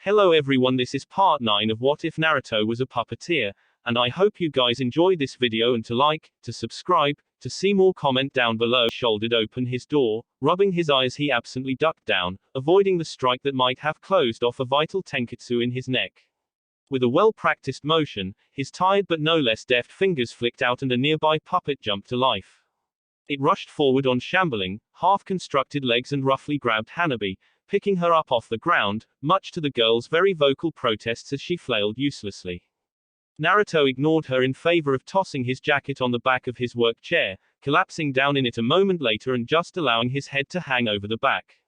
Hello everyone, this is part 9 of What If Naruto Was a Puppeteer, and I hope you guys enjoy this video and to like, to subscribe, to see more comment down below. Shouldered open his door, rubbing his eyes he absently ducked down, avoiding the strike that might have closed off a vital tenketsu in his neck. With a well-practiced motion, his tired but no less deft fingers flicked out and a nearby puppet jumped to life. It rushed forward on shambling, half-constructed legs and roughly grabbed Hanabi, picking her up off the ground, much to the girl's very vocal protests as she flailed uselessly. Naruto ignored her in favor of tossing his jacket on the back of his work chair, collapsing down in it a moment later and just allowing his head to hang over the back.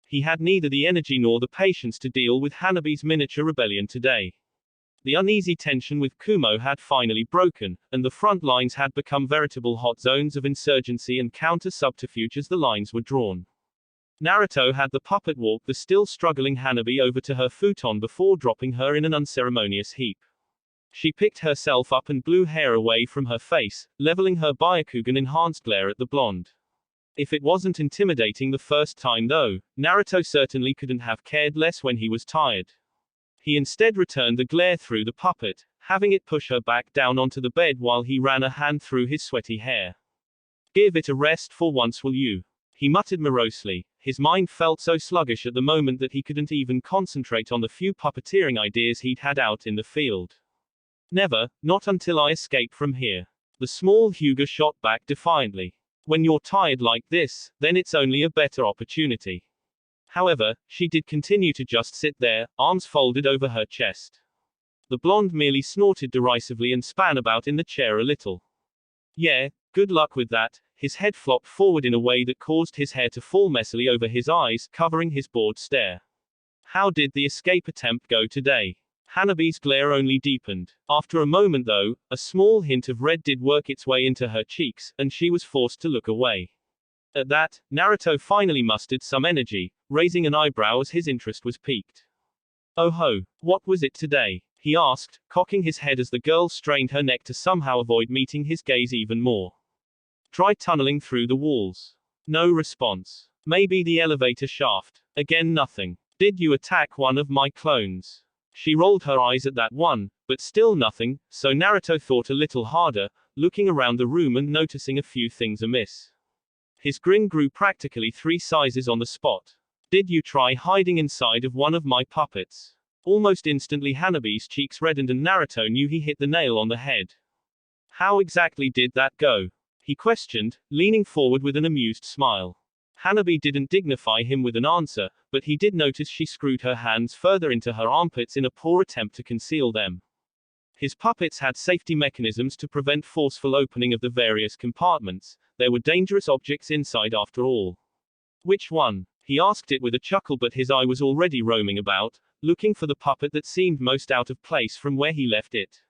He had neither the energy nor the patience to deal with Hanabi's miniature rebellion today. The uneasy tension with Kumo had finally broken, and the front lines had become veritable hot zones of insurgency and counter-subterfuge as the lines were drawn. Naruto had the puppet walk the still struggling Hanabi over to her futon before dropping her in an unceremonious heap. She picked herself up and blew hair away from her face, leveling her Byakugan-enhanced glare at the blonde. If it wasn't intimidating the first time though, Naruto certainly couldn't have cared less when he was tired. He instead returned the glare through the puppet, having it push her back down onto the bed while he ran a hand through his sweaty hair. "Give it a rest for once, will you?" he muttered morosely. His mind felt so sluggish at the moment that he couldn't even concentrate on the few puppeteering ideas he'd had out in the field. "Never, not until I escape from here." The small Hyuga shot back defiantly. "When you're tired like this, then it's only a better opportunity." However, she did continue to just sit there, arms folded over her chest. The blonde merely snorted derisively and span about in the chair a little. "Yeah, good luck with that." His head flopped forward in a way that caused his hair to fall messily over his eyes, covering his bored stare. How did the escape attempt go today? Hanabi's glare only deepened. After a moment though, a small hint of red did work its way into her cheeks, and she was forced to look away. At that, Naruto finally mustered some energy, raising an eyebrow as his interest was piqued. "Oh ho, what was it today?" he asked, cocking his head as the girl strained her neck to somehow avoid meeting his gaze even more. "Try tunneling through the walls." No response. "Maybe the elevator shaft." Again nothing. "Did you attack one of my clones?" She rolled her eyes at that one, but still nothing, so Naruto thought a little harder, looking around the room and noticing a few things amiss. His grin grew practically 3 sizes on the spot. "Did you try hiding inside of one of my puppets?" Almost instantly Hanabi's cheeks reddened and Naruto knew he hit the nail on the head. "How exactly did that go?" he questioned, leaning forward with an amused smile. Hanabi didn't dignify him with an answer, but he did notice she screwed her hands further into her armpits in a poor attempt to conceal them. His puppets had safety mechanisms to prevent forceful opening of the various compartments. There were dangerous objects inside after all. "Which one?" he asked it with a chuckle, but his eye was already roaming about, looking for the puppet that seemed most out of place from where he left it.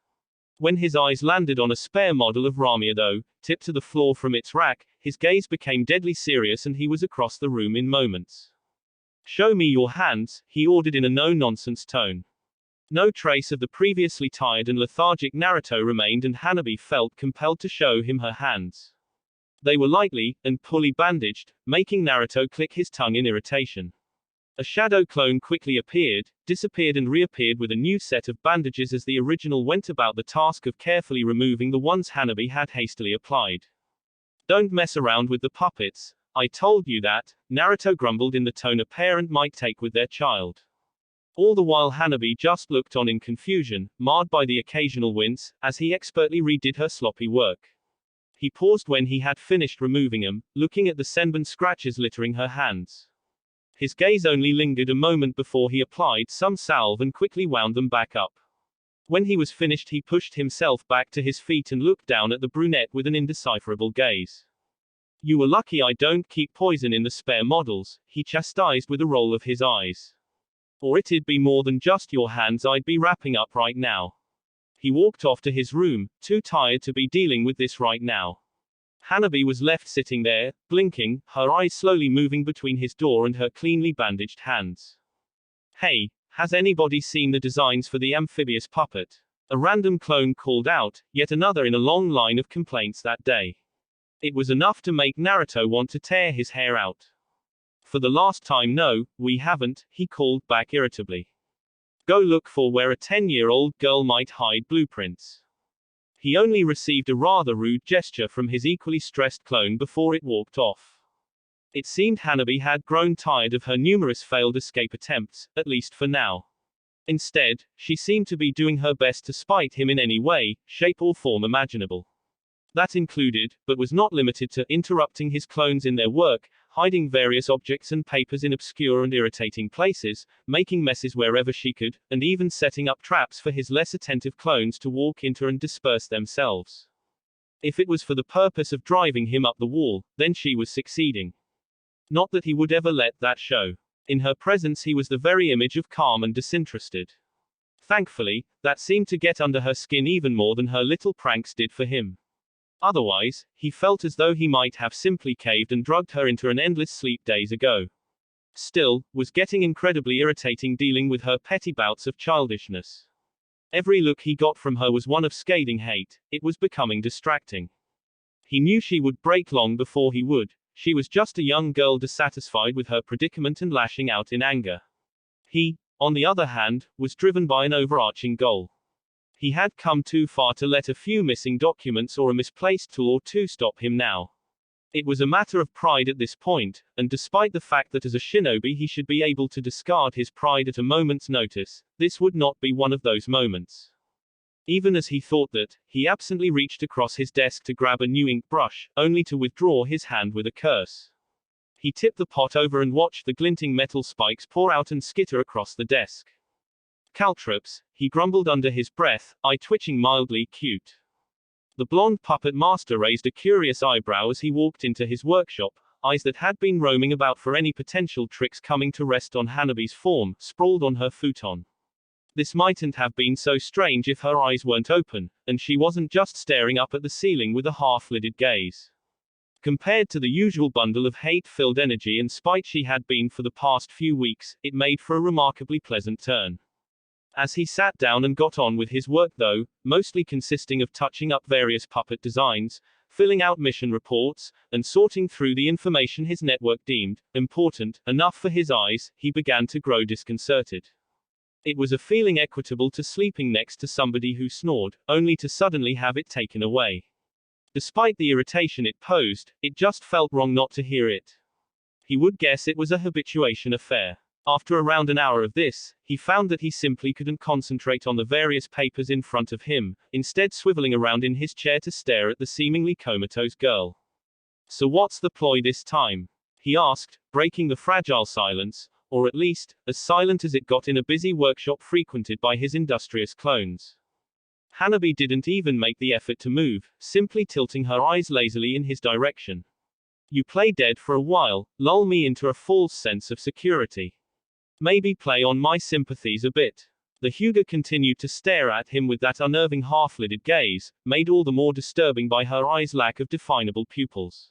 When his eyes landed on a spare model of Ramia though, tipped to the floor from its rack, his gaze became deadly serious and he was across the room in moments. "Show me your hands," he ordered in a no-nonsense tone. No trace of the previously tired and lethargic Naruto remained and Hanabi felt compelled to show him her hands. They were lightly and poorly bandaged, making Naruto click his tongue in irritation. A shadow clone quickly appeared, disappeared and reappeared with a new set of bandages as the original went about the task of carefully removing the ones Hanabi had hastily applied. "Don't mess around with the puppets, I told you that," Naruto grumbled in the tone a parent might take with their child. All the while Hanabi just looked on in confusion, marred by the occasional wince, as he expertly redid her sloppy work. He paused when he had finished removing them, looking at the senbon scratches littering her hands. His gaze only lingered a moment before he applied some salve and quickly wound them back up. When he was finished he pushed himself back to his feet and looked down at the brunette with an indecipherable gaze. "You were lucky I don't keep poison in the spare models," he chastised with a roll of his eyes. "Or it'd be more than just your hands I'd be wrapping up right now." He walked off to his room, too tired to be dealing with this right now. Hanabi was left sitting there, blinking, her eyes slowly moving between his door and her cleanly bandaged hands. "Hey, has anybody seen the designs for the amphibious puppet?" a random clone called out, yet another in a long line of complaints that day. It was enough to make Naruto want to tear his hair out. "For the last time no, we haven't," he called back irritably. Go look for where a 10-year-old girl might hide blueprints. He only received a rather rude gesture from his equally stressed clone before it walked off. It seemed Hanabi had grown tired of her numerous failed escape attempts, at least for now. Instead, she seemed to be doing her best to spite him in any way, shape or form imaginable. That included, but was not limited to, interrupting his clones in their work, hiding various objects and papers in obscure and irritating places, making messes wherever she could, and even setting up traps for his less attentive clones to walk into and disperse themselves. If it was for the purpose of driving him up the wall, then she was succeeding. Not that he would ever let that show. In her presence he was the very image of calm and disinterested. Thankfully, that seemed to get under her skin even more than her little pranks did for him. Otherwise, he felt as though he might have simply caved and drugged her into an endless sleep days ago. Still, was getting incredibly irritating dealing with her petty bouts of childishness. Every look he got from her was one of scathing hate. It was becoming distracting. He knew she would break long before he would. She was just a young girl dissatisfied with her predicament and lashing out in anger. He, on the other hand, was driven by an overarching goal. He had come too far to let a few missing documents or a misplaced tool or two stop him now. It was a matter of pride at this point, and despite the fact that as a shinobi he should be able to discard his pride at a moment's notice, this would not be one of those moments. Even as he thought that, he absently reached across his desk to grab a new ink brush, only to withdraw his hand with a curse. He tipped the pot over and watched the glinting metal spikes pour out and skitter across the desk. Caltrops, he grumbled under his breath, eye twitching mildly cute. The blonde puppet master raised a curious eyebrow as he walked into his workshop, eyes that had been roaming about for any potential tricks coming to rest on Hanabi's form, sprawled on her futon. This mightn't have been so strange if her eyes weren't open, and she wasn't just staring up at the ceiling with a half-lidded gaze. Compared to the usual bundle of hate-filled energy and spite she had been for the past few weeks, it made for a remarkably pleasant turn. As he sat down and got on with his work though, mostly consisting of touching up various puppet designs, filling out mission reports, and sorting through the information his network deemed important enough for his eyes, he began to grow disconcerted. It was a feeling equitable to sleeping next to somebody who snored, only to suddenly have it taken away. Despite the irritation it posed, it just felt wrong not to hear it. He would guess it was a habituation affair. After around an hour of this, he found that he simply couldn't concentrate on the various papers in front of him, instead swiveling around in his chair to stare at the seemingly comatose girl. So what's the ploy this time? He asked, breaking the fragile silence, or at least, as silent as it got in a busy workshop frequented by his industrious clones. Hanabi didn't even make the effort to move, simply tilting her eyes lazily in his direction. You play dead for a while, lull me into a false sense of security. Maybe play on my sympathies a bit. The Hyuga continued to stare at him with that unnerving half-lidded gaze, made all the more disturbing by her eyes' lack of definable pupils.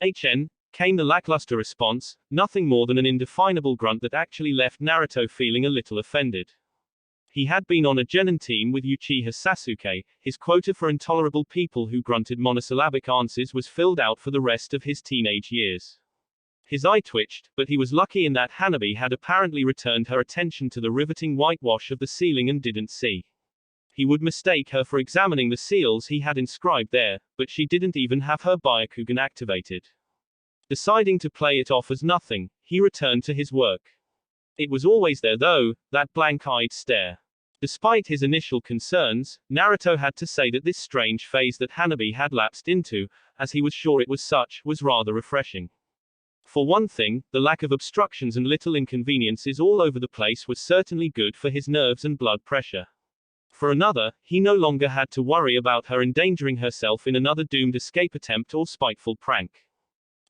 HN, came the lackluster response, nothing more than an indefinable grunt that actually left Naruto feeling a little offended. He had been on a genin team with Uchiha Sasuke, his quota for intolerable people who grunted monosyllabic answers was filled out for the rest of his teenage years. His eye twitched, but he was lucky in that Hanabi had apparently returned her attention to the riveting whitewash of the ceiling and didn't see. He would mistake her for examining the seals he had inscribed there, but she didn't even have her Byakugan activated. Deciding to play it off as nothing, he returned to his work. It was always there though, that blank-eyed stare. Despite his initial concerns, Naruto had to say that this strange phase that Hanabi had lapsed into, as he was sure it was such, was rather refreshing. For one thing, the lack of obstructions and little inconveniences all over the place was certainly good for his nerves and blood pressure. For another, he no longer had to worry about her endangering herself in another doomed escape attempt or spiteful prank.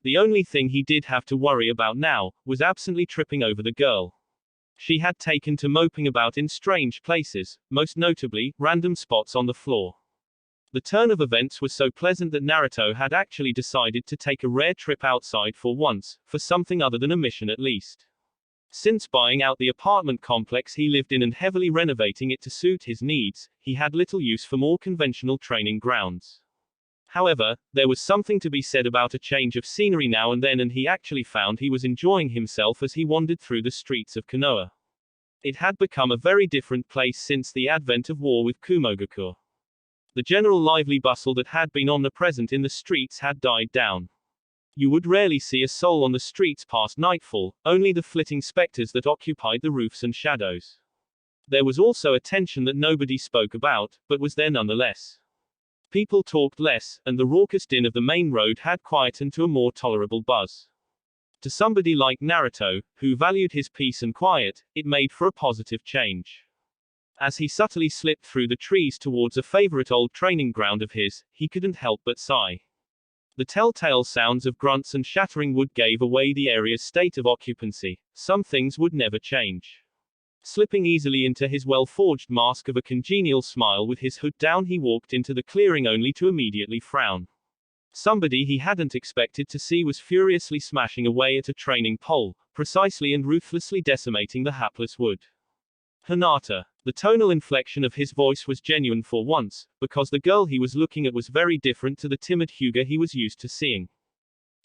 The only thing he did have to worry about now, was absently tripping over the girl. She had taken to moping about in strange places, most notably, random spots on the floor. The turn of events was so pleasant that Naruto had actually decided to take a rare trip outside for once, for something other than a mission at least. Since buying out the apartment complex he lived in and heavily renovating it to suit his needs, he had little use for more conventional training grounds. However, there was something to be said about a change of scenery now and then, and he actually found he was enjoying himself as he wandered through the streets of Konoha. It had become a very different place since the advent of war with Kumogakur. The general lively bustle that had been omnipresent in the streets had died down. You would rarely see a soul on the streets past nightfall, only the flitting specters that occupied the roofs and shadows. There was also a tension that nobody spoke about, but was there nonetheless. People talked less, and the raucous din of the main road had quietened to a more tolerable buzz. To somebody like Naruto, who valued his peace and quiet, it made for a positive change. As he subtly slipped through the trees towards a favorite old training ground of his, he couldn't help but sigh. The telltale sounds of grunts and shattering wood gave away the area's state of occupancy. Some things would never change. Slipping easily into his well-forged mask of a congenial smile with his hood down, he walked into the clearing only to immediately frown. Somebody he hadn't expected to see was furiously smashing away at a training pole, precisely and ruthlessly decimating the hapless wood. Hinata. The tonal inflection of his voice was genuine for once, because the girl he was looking at was very different to the timid Hyuga he was used to seeing.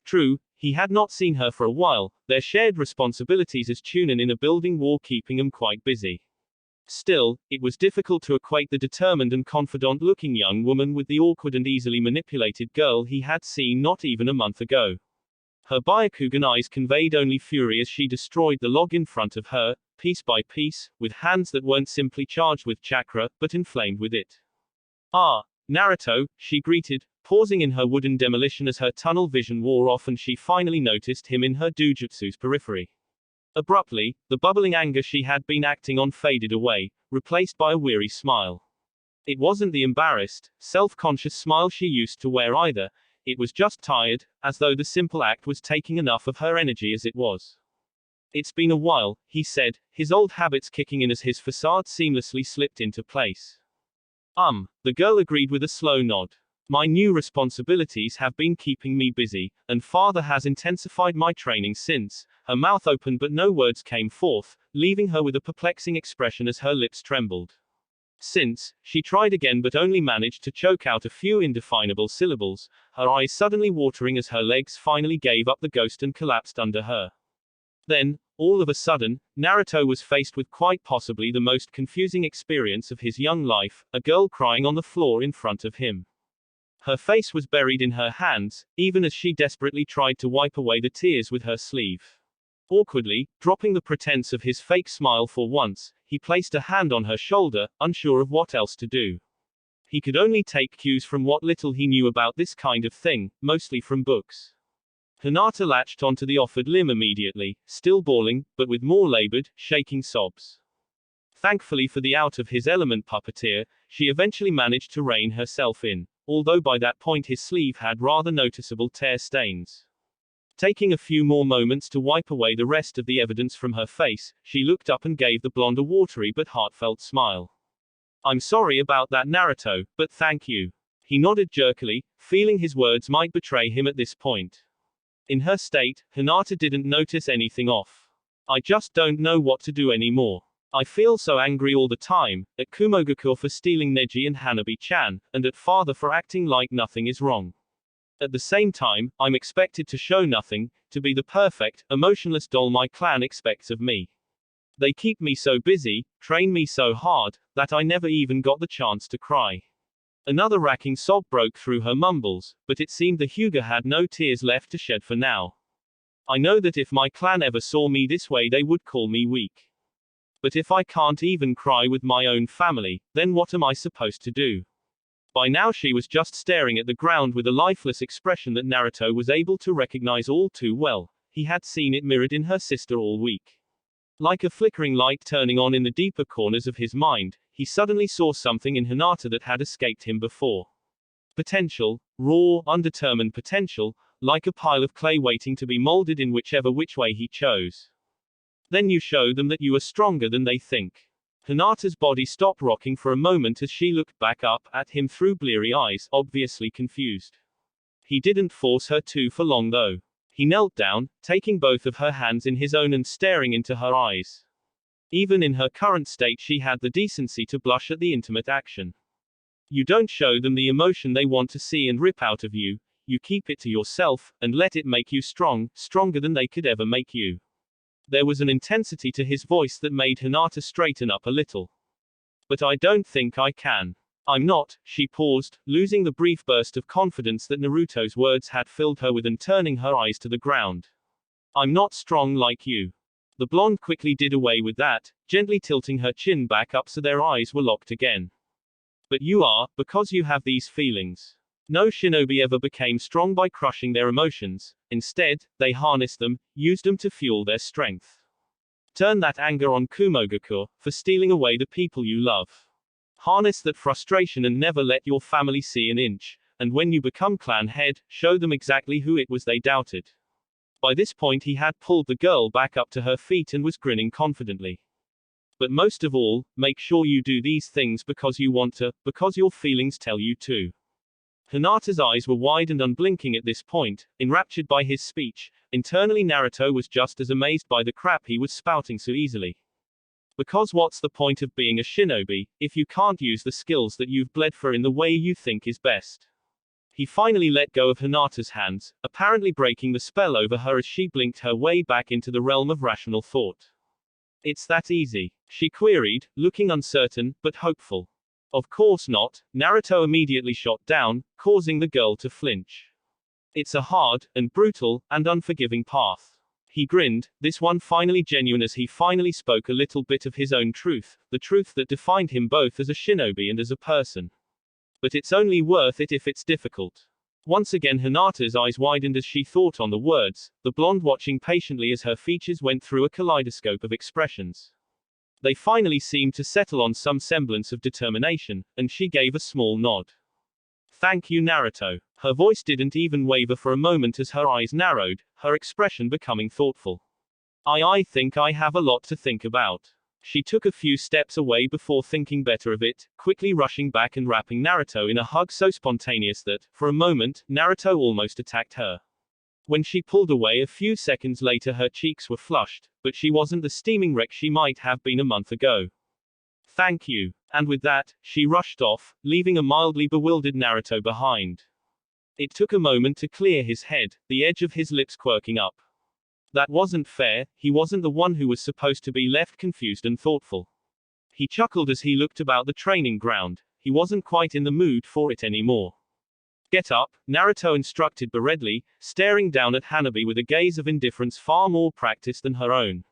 True, he had not seen her for a while, their shared responsibilities as tunin in a building war keeping them quite busy. Still, it was difficult to equate the determined and confident-looking young woman with the awkward and easily manipulated girl he had seen not even a month ago. Her Byakugan eyes conveyed only fury as she destroyed the log in front of her, piece by piece, with hands that weren't simply charged with chakra, but inflamed with it. Ah, Naruto, she greeted, pausing in her wooden demolition as her tunnel vision wore off and she finally noticed him in her dojutsu's periphery. Abruptly, the bubbling anger she had been acting on faded away, replaced by a weary smile. It wasn't the embarrassed, self-conscious smile she used to wear either, it was just tired, as though the simple act was taking enough of her energy as it was. It's been a while, he said, his old habits kicking in as his facade seamlessly slipped into place. The girl agreed with a slow nod. My new responsibilities have been keeping me busy, and father has intensified my training since. Her mouth opened but no words came forth, leaving her with a perplexing expression as her lips trembled. Since, she tried again but only managed to choke out a few indefinable syllables, her eyes suddenly watering as her legs finally gave up the ghost and collapsed under her. Then, all of a sudden, Naruto was faced with quite possibly the most confusing experience of his young life, a girl crying on the floor in front of him. Her face was buried in her hands, even as she desperately tried to wipe away the tears with her sleeve. Awkwardly, dropping the pretense of his fake smile for once, he placed a hand on her shoulder, unsure of what else to do. He could only take cues from what little he knew about this kind of thing, mostly from books. Hinata latched onto the offered limb immediately, still bawling, but with more labored, shaking sobs. Thankfully for the out-of-his-element puppeteer, she eventually managed to rein herself in, although by that point his sleeve had rather noticeable tear stains. Taking a few more moments to wipe away the rest of the evidence from her face, she looked up and gave the blonde a watery but heartfelt smile. I'm sorry about that, Naruto, but thank you. He nodded jerkily, feeling his words might betray him at this point. In her state, Hinata didn't notice anything off. I just don't know what to do anymore. I feel so angry all the time, at Kumogakur for stealing Neji and Hanabi-chan, and at father for acting like nothing is wrong. At the same time, I'm expected to show nothing, to be the perfect, emotionless doll my clan expects of me. They keep me so busy, train me so hard, that I never even got the chance to cry. Another racking sob broke through her mumbles, but it seemed the Hyuga had no tears left to shed for now. I know that if my clan ever saw me this way they would call me weak. But if I can't even cry with my own family, then what am I supposed to do? By now she was just staring at the ground with a lifeless expression that Naruto was able to recognize all too well. He had seen it mirrored in her sister all week. Like a flickering light turning on in the deeper corners of his mind, he suddenly saw something in Hinata that had escaped him before. Potential, raw, undetermined potential, like a pile of clay waiting to be molded in which way he chose. Then you show them that you are stronger than they think. Hinata's body stopped rocking for a moment as she looked back up at him through bleary eyes, obviously confused. He didn't force her to for long though. He knelt down, taking both of her hands in his own and staring into her eyes. Even in her current state she had the decency to blush at the intimate action. You don't show them the emotion they want to see and rip out of you, you keep it to yourself, and let it make you strong, stronger than they could ever make you. There was an intensity to his voice that made Hinata straighten up a little. But I don't think I can. I'm not, she paused, losing the brief burst of confidence that Naruto's words had filled her with and turning her eyes to the ground. I'm not strong like you. The blonde quickly did away with that, gently tilting her chin back up so their eyes were locked again. But you are, because you have these feelings. No shinobi ever became strong by crushing their emotions. Instead, they harnessed them, used them to fuel their strength. Turn that anger on Kumogaku, for stealing away the people you love. Harness that frustration and never let your family see an inch, and when you become clan head, show them exactly who it was they doubted. By this point he had pulled the girl back up to her feet and was grinning confidently. But most of all, make sure you do these things because you want to, because your feelings tell you to. Hinata's eyes were wide and unblinking at this point, enraptured by his speech. Internally Naruto was just as amazed by the crap he was spouting so easily. Because what's the point of being a shinobi, if you can't use the skills that you've bled for in the way you think is best? He finally let go of Hinata's hands, apparently breaking the spell over her as she blinked her way back into the realm of rational thought. It's that easy? She queried, looking uncertain, but hopeful. Of course not, Naruto immediately shot down, causing the girl to flinch. It's a hard, and brutal, and unforgiving path. He grinned, this one finally genuine as he finally spoke a little bit of his own truth, the truth that defined him both as a shinobi and as a person. But it's only worth it if it's difficult. Once again Hinata's eyes widened as she thought on the words, the blonde watching patiently as her features went through a kaleidoscope of expressions. They finally seemed to settle on some semblance of determination, and she gave a small nod. Thank you, Naruto. Her voice didn't even waver for a moment as her eyes narrowed, her expression becoming thoughtful. I think I have a lot to think about. She took a few steps away before thinking better of it, quickly rushing back and wrapping Naruto in a hug so spontaneous that, for a moment, Naruto almost attacked her. When she pulled away a few seconds later her cheeks were flushed, but she wasn't the steaming wreck she might have been a month ago. Thank you. And with that, she rushed off, leaving a mildly bewildered Naruto behind. It took a moment to clear his head, the edge of his lips quirking up. That wasn't fair, he wasn't the one who was supposed to be left confused and thoughtful. He chuckled as he looked about the training ground, he wasn't quite in the mood for it anymore. Get up, Naruto instructed beredly, staring down at Hanabi with a gaze of indifference far more practiced than her own.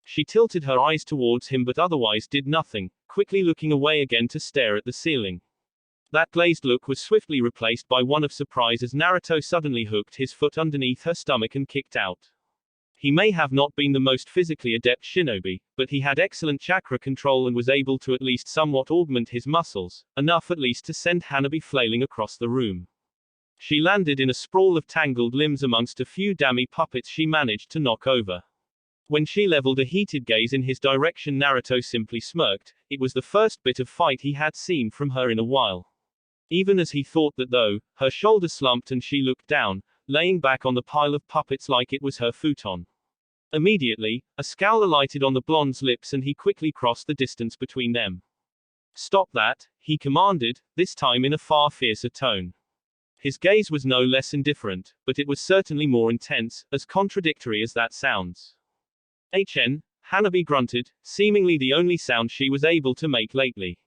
She tilted her eyes towards him but otherwise did nothing, quickly looking away again to stare at the ceiling. That glazed look was swiftly replaced by one of surprise as Naruto suddenly hooked his foot underneath her stomach and kicked out. He may have not been the most physically adept shinobi, but he had excellent chakra control and was able to at least somewhat augment his muscles, enough at least to send Hanabi flailing across the room. She landed in a sprawl of tangled limbs amongst a few dummy puppets she managed to knock over. When she leveled a heated gaze in his direction Naruto simply smirked, it was the first bit of fight he had seen from her in a while. Even as he thought that though, her shoulder slumped and she looked down, laying back on the pile of puppets like it was her futon. Immediately, a scowl alighted on the blonde's lips and he quickly crossed the distance between them. Stop that, he commanded, this time in a far fiercer tone. His gaze was no less indifferent, but it was certainly more intense, as contradictory as that sounds. Hanabi grunted, seemingly the only sound she was able to make lately.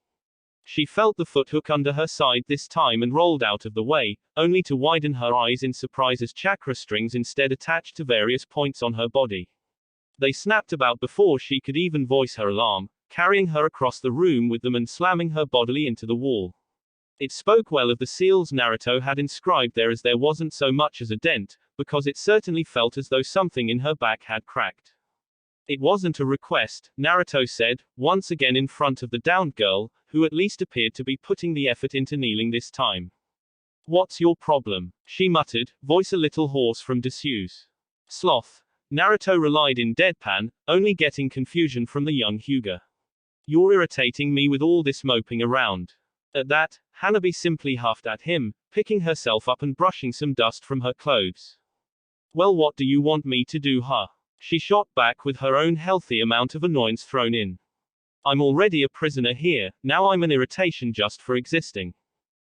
She felt the foot hook under her side this time and rolled out of the way, only to widen her eyes in surprise as chakra strings instead attached to various points on her body. They snapped about before she could even voice her alarm, carrying her across the room with them and slamming her bodily into the wall. It spoke well of the seals Naruto had inscribed there as there wasn't so much as a dent, because it certainly felt as though something in her back had cracked. It wasn't a request, Naruto said, once again in front of the downed girl, who at least appeared to be putting the effort into kneeling this time. What's your problem? She muttered, voice a little hoarse from disuse. Sloth. Naruto relied in deadpan, only getting confusion from the young Hyuga. You're irritating me with all this moping around. At that, Hanabi simply huffed at him, picking herself up and brushing some dust from her clothes. Well, what do you want me to do, huh? She shot back with her own healthy amount of annoyance thrown in. I'm already a prisoner here, now I'm an irritation just for existing.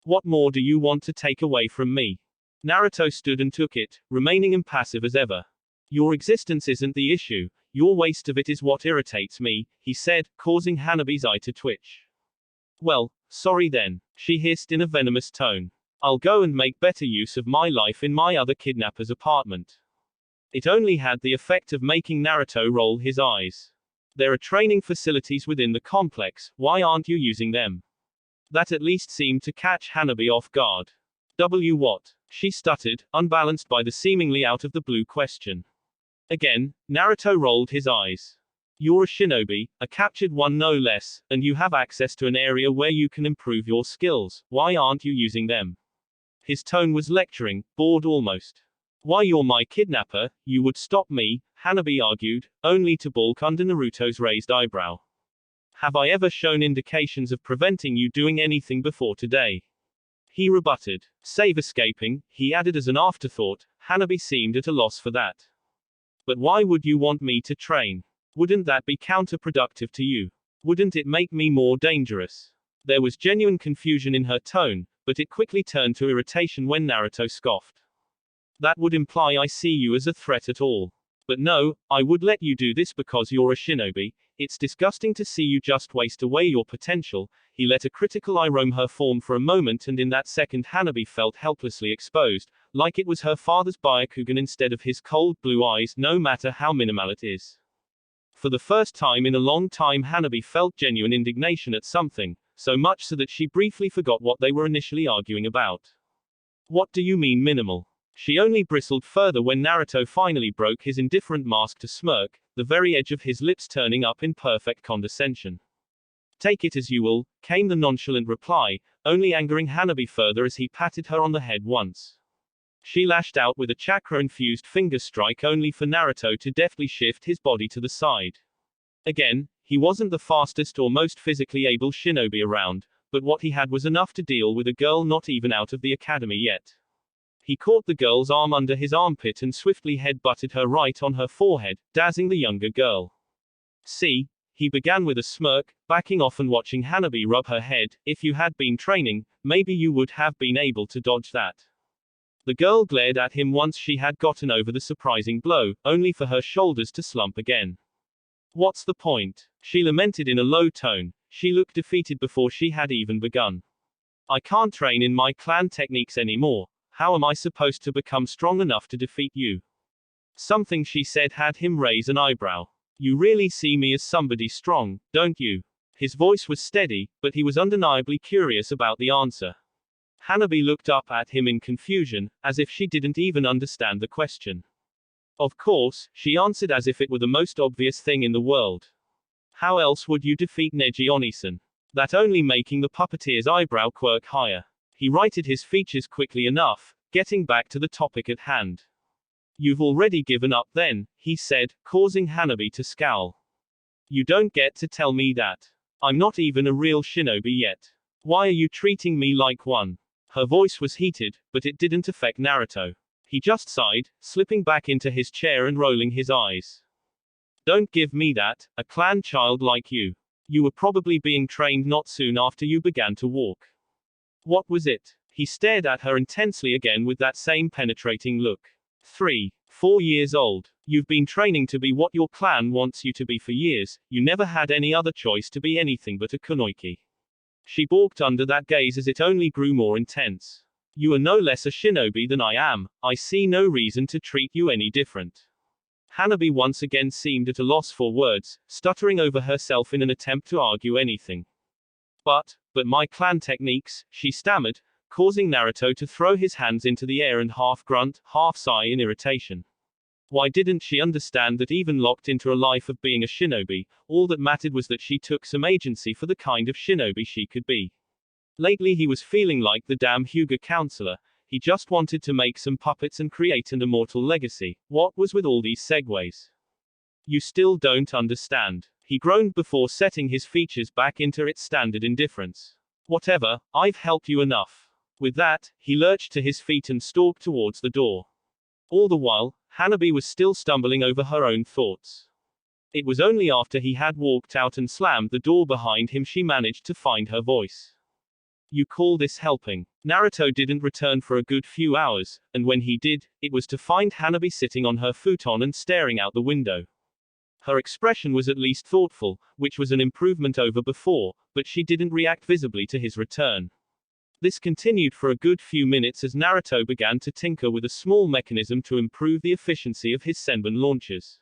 What more do you want to take away from me? Naruto stood and took it, remaining impassive as ever. Your existence isn't the issue. Your waste of it is what irritates me, he said, causing Hanabi's eye to twitch. Well, sorry then, she hissed in a venomous tone. I'll go and make better use of my life in my other kidnapper's apartment. It only had the effect of making Naruto roll his eyes. There are training facilities within the complex, why aren't you using them? That at least seemed to catch Hanabi off guard. What? She stuttered, unbalanced by the seemingly out-of-the-blue question. Again, Naruto rolled his eyes. You're a shinobi, a captured one no less, and you have access to an area where you can improve your skills, why aren't you using them? His tone was lecturing, bored almost. Why, you're my kidnapper, you would stop me, Hanabi argued, only to balk under Naruto's raised eyebrow. Have I ever shown indications of preventing you doing anything before today? He rebutted. Save escaping, he added as an afterthought. Hanabi seemed at a loss for that. But why would you want me to train? Wouldn't that be counterproductive to you? Wouldn't it make me more dangerous? There was genuine confusion in her tone, but it quickly turned to irritation when Naruto scoffed. That would imply I see you as a threat at all. But no, I would let you do this because you're a shinobi. It's disgusting to see you just waste away your potential. He let a critical eye roam her form for a moment, and in that second Hanabi felt helplessly exposed, like it was her father's Byakugan instead of his cold blue eyes, no matter how minimal it is. For the first time in a long time, Hanabi felt genuine indignation at something, so much so that she briefly forgot what they were initially arguing about. What do you mean minimal? She only bristled further when Naruto finally broke his indifferent mask to smirk, the very edge of his lips turning up in perfect condescension. Take it as you will, came the nonchalant reply, only angering Hanabi further as he patted her on the head once. She lashed out with a chakra-infused finger strike only for Naruto to deftly shift his body to the side. Again, he wasn't the fastest or most physically able shinobi around, but what he had was enough to deal with a girl not even out of the academy yet. He caught the girl's arm under his armpit and swiftly head-butted her right on her forehead, dazzling the younger girl. See, he began with a smirk, backing off and watching Hanabi rub her head. If you had been training, maybe you would have been able to dodge that. The girl glared at him once she had gotten over the surprising blow, only for her shoulders to slump again. What's the point? She lamented in a low tone. She looked defeated before she had even begun. I can't train in my clan techniques anymore. How am I supposed to become strong enough to defeat you? Something she said had him raise an eyebrow. You really see me as somebody strong, don't you? His voice was steady, but he was undeniably curious about the answer. Hanabi looked up at him in confusion, as if she didn't even understand the question. Of course, she answered as if it were the most obvious thing in the world. How else would you defeat Neji Onisan? That only making the puppeteer's eyebrow quirk higher. He righted his features quickly enough, getting back to the topic at hand. You've already given up then, he said, causing Hanabi to scowl. You don't get to tell me that. I'm not even a real shinobi yet. Why are you treating me like one? Her voice was heated, but it didn't affect Naruto. He just sighed, slipping back into his chair and rolling his eyes. Don't give me that, a clan child like you. You were probably being trained not soon after you began to walk. What was it? He stared at her intensely again with that same penetrating look. 4 years old. You've been training to be what your clan wants you to be for years, you never had any other choice to be anything but a kunoichi. She balked under that gaze as it only grew more intense. You are no less a shinobi than I am, I see no reason to treat you any different. Hanabi once again seemed at a loss for words, stuttering over herself in an attempt to argue anything. But my clan techniques, she stammered, causing Naruto to throw his hands into the air and half grunt, half sigh in irritation. Why didn't she understand that even locked into a life of being a shinobi, all that mattered was that she took some agency for the kind of shinobi she could be? Lately he was feeling like the damn Hyuga counselor. He just wanted to make some puppets and create an immortal legacy. What was with all these segues? You still don't understand. He groaned before setting his features back into its standard indifference. Whatever, I've helped you enough. With that, he lurched to his feet and stalked towards the door. All the while, Hanabi was still stumbling over her own thoughts. It was only after he had walked out and slammed the door behind him she managed to find her voice. You call this helping? Naruto didn't return for a good few hours, and when he did, it was to find Hanabi sitting on her futon and staring out the window. Her expression was at least thoughtful, which was an improvement over before, but she didn't react visibly to his return. This continued for a good few minutes as Naruto began to tinker with a small mechanism to improve the efficiency of his Senbon launchers.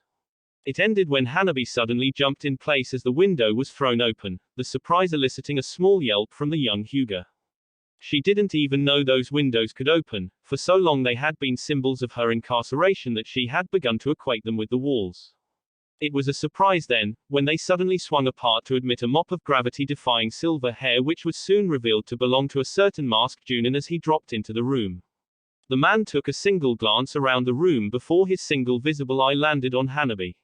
It ended when Hanabi suddenly jumped in place as the window was thrown open, the surprise eliciting a small yelp from the young Hyuga. She didn't even know those windows could open, for so long they had been symbols of her incarceration that she had begun to equate them with the walls. It was a surprise then, when they suddenly swung apart to admit a mop of gravity-defying silver hair which was soon revealed to belong to a certain masked Junin as he dropped into the room. The man took a single glance around the room before his single visible eye landed on Hanabi.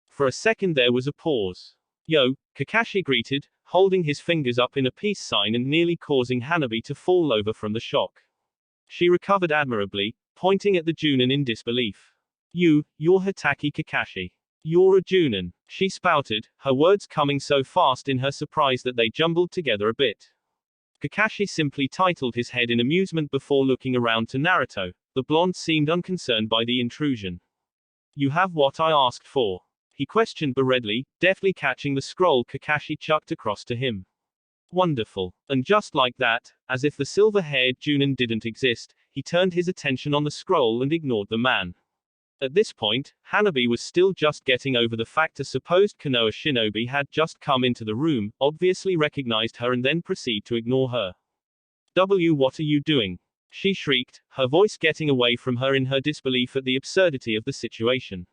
For a second there was a pause. "Yo," Kakashi greeted, holding his fingers up in a peace sign and nearly causing Hanabi to fall over from the shock. She recovered admirably, pointing at the Junin in disbelief. You're Hitaki Kakashi. You're a Junin," she spouted, her words coming so fast in her surprise that they jumbled together a bit. Kakashi simply titled his head in amusement before looking around to Naruto. The blonde seemed unconcerned by the intrusion. "You have what I asked for?" he questioned beredly, deftly catching the scroll Kakashi chucked across to him. "Wonderful." And just like that, as if the silver-haired Junin didn't exist, he turned his attention on the scroll and ignored the man. At this point, Hanabi was still just getting over the fact a supposed Konoha shinobi had just come into the room, obviously recognized her and then proceed to ignore her. What are you doing?" she shrieked, her voice getting away from her in her disbelief at the absurdity of the situation.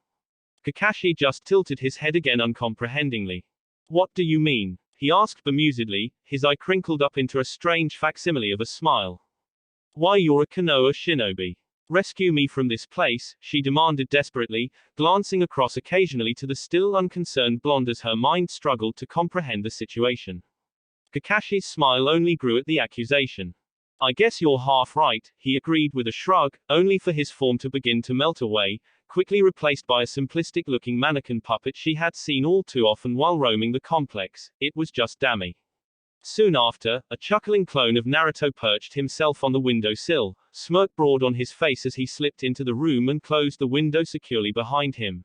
Kakashi just tilted his head again uncomprehendingly. "What do you mean?" he asked bemusedly, his eye crinkled up into a strange facsimile of a smile. "Why, you're a Konoha shinobi. Rescue me from this place," she demanded desperately, glancing across occasionally to the still unconcerned blonde as her mind struggled to comprehend the situation. Kakashi's smile only grew at the accusation. "I guess you're half right," he agreed with a shrug, only for his form to begin to melt away, quickly replaced by a simplistic-looking mannequin puppet she had seen all too often while roaming the complex. It was just Dami. Soon after, a chuckling clone of Naruto perched himself on the windowsill, smirk broad on his face as he slipped into the room and closed the window securely behind him.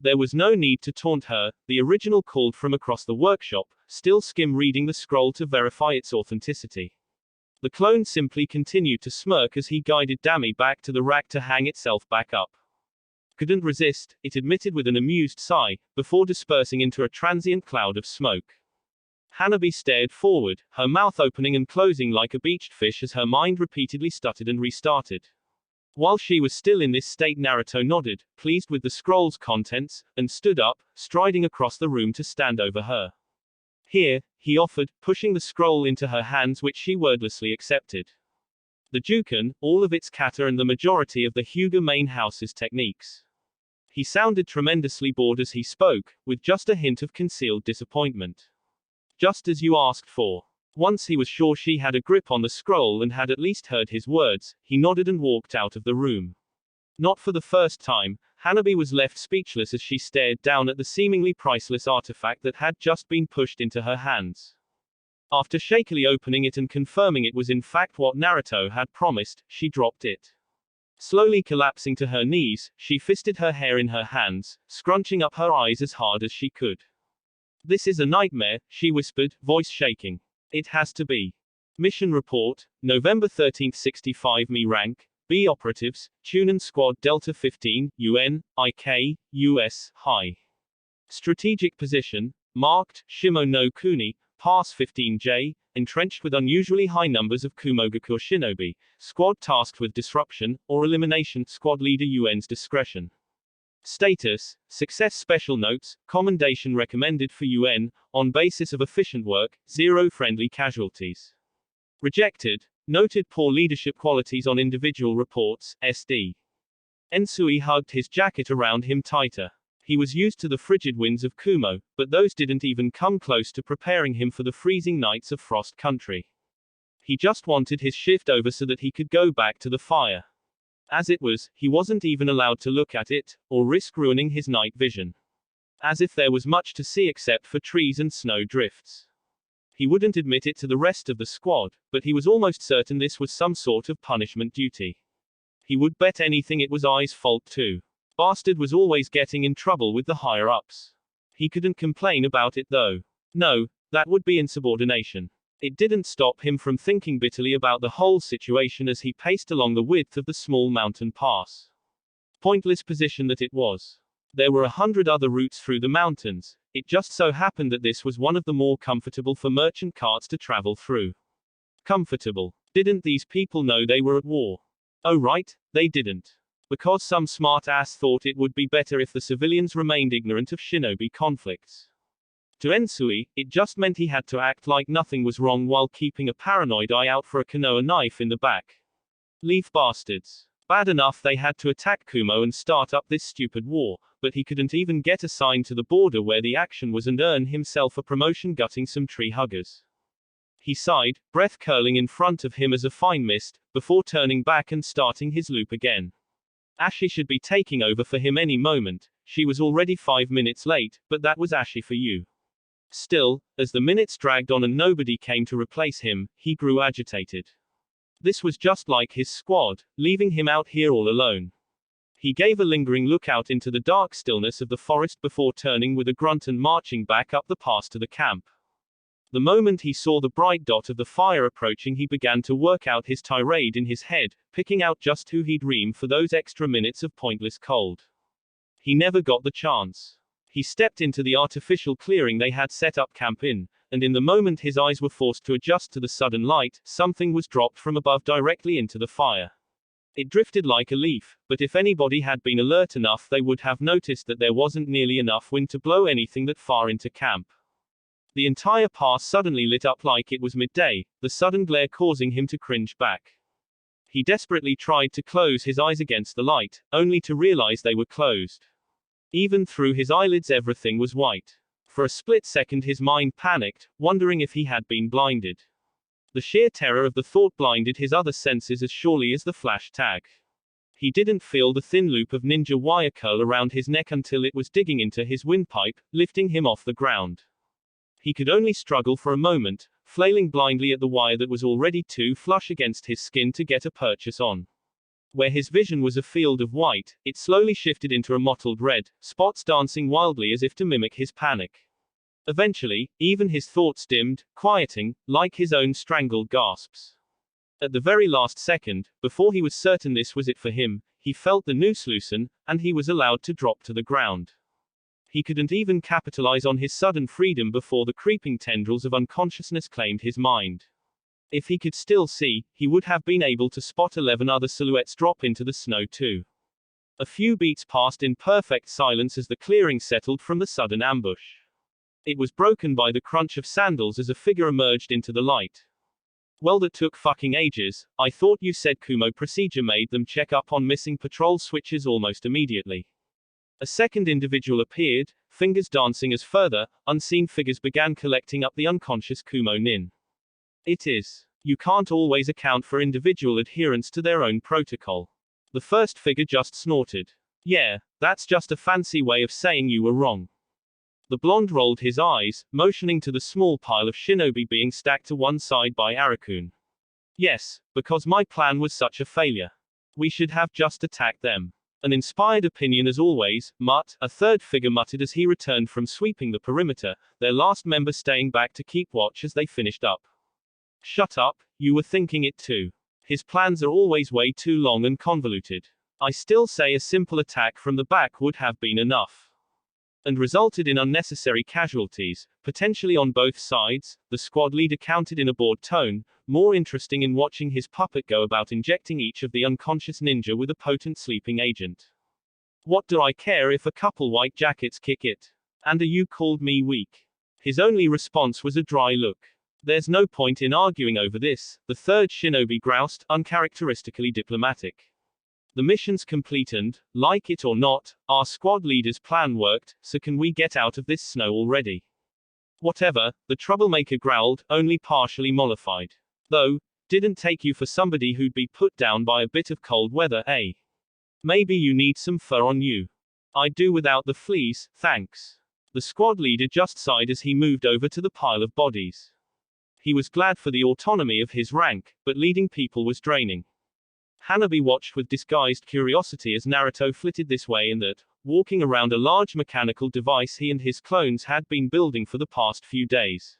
There was no need to taunt her, the original called from across the workshop, still skim-reading the scroll to verify its authenticity. The clone simply continued to smirk as he guided Dami back to the rack to hang itself back up. "Couldn't resist," it admitted with an amused sigh, before dispersing into a transient cloud of smoke. Hanabi stared forward, her mouth opening and closing like a beached fish as her mind repeatedly stuttered and restarted. While she was still in this state, Naruto nodded, pleased with the scroll's contents, and stood up, striding across the room to stand over her. "Here," he offered, pushing the scroll into her hands which she wordlessly accepted. The Juken, all of its kata and the majority of the Hyuga main house's techniques. He sounded tremendously bored as he spoke, with just a hint of concealed disappointment. "Just as you asked for." Once he was sure she had a grip on the scroll and had at least heard his words, he nodded and walked out of the room. Not for the first time, Hanabi was left speechless as she stared down at the seemingly priceless artifact that had just been pushed into her hands. After shakily opening it and confirming it was in fact what Naruto had promised, she dropped it. Slowly collapsing to her knees, she fisted her hair in her hands, scrunching up her eyes as hard as she could. "This is a nightmare," she whispered, voice shaking. "It has to be." Mission report, November 13, 65 Me rank, B operatives, Chunin Squad Delta 15, UN, IK, US, High. Strategic position, marked, Shimo no Kuni, Pass 15J, entrenched with unusually high numbers of Kumogaku shinobi, squad tasked with disruption, or elimination, squad leader UN's discretion. Status, success. Special notes, commendation recommended for UN, on basis of efficient work, 0 friendly casualties. Rejected, noted poor leadership qualities on individual reports, SD. Ensui hugged his jacket around him tighter. He was used to the frigid winds of Kumo, but those didn't even come close to preparing him for the freezing nights of Frost Country. He just wanted his shift over so that he could go back to the fire. As it was, he wasn't even allowed to look at it, or risk ruining his night vision. As if there was much to see except for trees and snow drifts. He wouldn't admit it to the rest of the squad, but he was almost certain this was some sort of punishment duty. He would bet anything it was Ai's fault too. Bastard was always getting in trouble with the higher-ups. He couldn't complain about it though. No, that would be insubordination. It didn't stop him from thinking bitterly about the whole situation as he paced along the width of the small mountain pass. Pointless position that it was. There were 100 other routes through the mountains. It just so happened that this was one of the more comfortable for merchant carts to travel through. Comfortable. Didn't these people know they were at war? Oh right, they didn't. Because some smart ass thought it would be better if the civilians remained ignorant of shinobi conflicts. To Ensui, it just meant he had to act like nothing was wrong while keeping a paranoid eye out for a Konoha knife in the back. Leaf bastards. Bad enough they had to attack Kumo and start up this stupid war, but he couldn't even get assigned to the border where the action was and earn himself a promotion gutting some tree huggers. He sighed, breath curling in front of him as a fine mist, before turning back and starting his loop again. Ashi should be taking over for him any moment. She was already 5 minutes late, but that was Ashi for you. Still, as the minutes dragged on and nobody came to replace him, he grew agitated. This was just like his squad, leaving him out here all alone. He gave a lingering look out into the dark stillness of the forest before turning with a grunt and marching back up the pass to the camp. The moment he saw the bright dot of the fire approaching, he began to work out his tirade in his head, picking out just who he'd ream for those extra minutes of pointless cold. He never got the chance. He stepped into the artificial clearing they had set up camp in, and in the moment his eyes were forced to adjust to the sudden light, something was dropped from above directly into the fire. It drifted like a leaf, but if anybody had been alert enough they would have noticed that there wasn't nearly enough wind to blow anything that far into camp. The entire pass suddenly lit up like it was midday, the sudden glare causing him to cringe back. He desperately tried to close his eyes against the light, only to realize they were closed. Even through his eyelids everything was white. For a split second his mind panicked, wondering if he had been blinded. The sheer terror of the thought blinded his other senses as surely as the flash tag. He didn't feel the thin loop of ninja wire curl around his neck until it was digging into his windpipe, lifting him off the ground. He could only struggle for a moment, flailing blindly at the wire that was already too flush against his skin to get a purchase on. Where his vision was a field of white, it slowly shifted into a mottled red, spots dancing wildly as if to mimic his panic. Eventually, even his thoughts dimmed, quieting, like his own strangled gasps. At the very last second, before he was certain this was it for him, he felt the noose loosen, and he was allowed to drop to the ground. He couldn't even capitalize on his sudden freedom before the creeping tendrils of unconsciousness claimed his mind. If he could still see, he would have been able to spot 11 other silhouettes drop into the snow too. A few beats passed in perfect silence as the clearing settled from the sudden ambush. It was broken by the crunch of sandals as a figure emerged into the light. Well, that took fucking ages. I thought you said Kumo procedure made them check up on missing patrol switches almost immediately. A second individual appeared, fingers dancing as further, unseen figures began collecting up the unconscious Kumo nin. It is. You can't always account for individual adherence to their own protocol. The first figure just snorted. Yeah, that's just a fancy way of saying you were wrong. The blonde rolled his eyes, motioning to the small pile of shinobi being stacked to one side by Arakun. Yes, because my plan was such a failure. We should have just attacked them. An inspired opinion as always, a third figure muttered as he returned from sweeping the perimeter, their last member staying back to keep watch as they finished up. Shut up, you were thinking it too. His plans are always way too long and convoluted. I still say a simple attack from the back would have been enough. And resulted in unnecessary casualties, potentially on both sides, the squad leader counted in a bored tone, more interesting in watching his puppet go about injecting each of the unconscious ninja with a potent sleeping agent. What do I care if a couple white jackets kick it? And you called me weak. His only response was a dry look. There's no point in arguing over this, the third shinobi groused, uncharacteristically diplomatic. The mission's complete and, like it or not, our squad leader's plan worked, so can we get out of this snow already? Whatever, the troublemaker growled, only partially mollified. Though, didn't take you for somebody who'd be put down by a bit of cold weather, eh? Maybe you need some fur on you. I'd do without the fleas, thanks. The squad leader just sighed as he moved over to the pile of bodies. He was glad for the autonomy of his rank, but leading people was draining. Hanabi watched with disguised curiosity as Naruto flitted this way and that, walking around a large mechanical device he and his clones had been building for the past few days.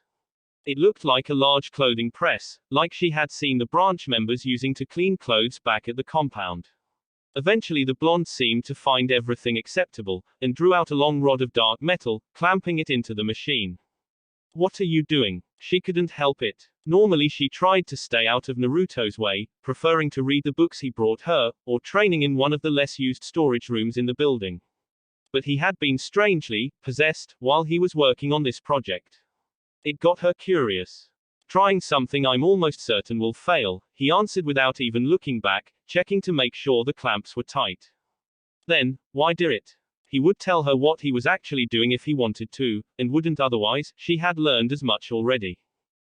It looked like a large clothing press, like she had seen the branch members using to clean clothes back at the compound. Eventually the blonde seemed to find everything acceptable, and drew out a long rod of dark metal, clamping it into the machine. What are you doing? She couldn't help it. Normally she tried to stay out of Naruto's way, preferring to read the books he brought her, or training in one of the less used storage rooms in the building. But he had been strangely possessed while he was working on this project. It got her curious. Trying something I'm almost certain will fail, he answered without even looking back, checking to make sure the clamps were tight. Then, why do it? He would tell her what he was actually doing if he wanted to, and wouldn't otherwise. She had learned as much already.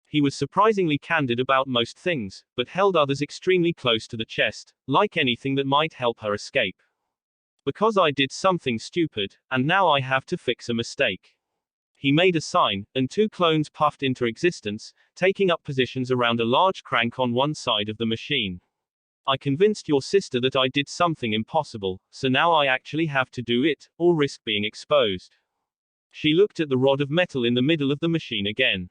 He was surprisingly candid about most things, but held others extremely close to the chest, like anything that might help her escape. Because I did something stupid, and now I have to fix a mistake. He made a sign, and two clones puffed into existence, taking up positions around a large crank on one side of the machine. I convinced your sister that I did something impossible, so now I actually have to do it, or risk being exposed. She looked at the rod of metal in the middle of the machine again.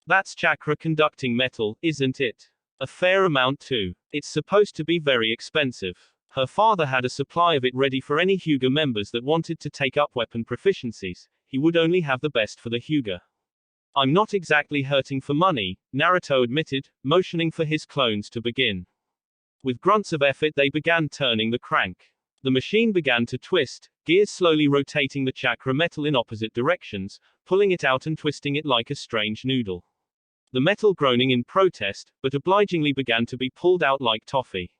That's chakra conducting metal, isn't it? A fair amount too. It's supposed to be very expensive. Her father had a supply of it ready for any Hyuga members that wanted to take up weapon proficiencies. He would only have the best for the Hyuga. I'm not exactly hurting for money, Naruto admitted, motioning for his clones to begin. With grunts of effort they began turning the crank. The machine began to twist, gears slowly rotating the chakra metal in opposite directions, pulling it out and twisting it like a strange noodle. The metal groaning in protest, but obligingly began to be pulled out like toffee.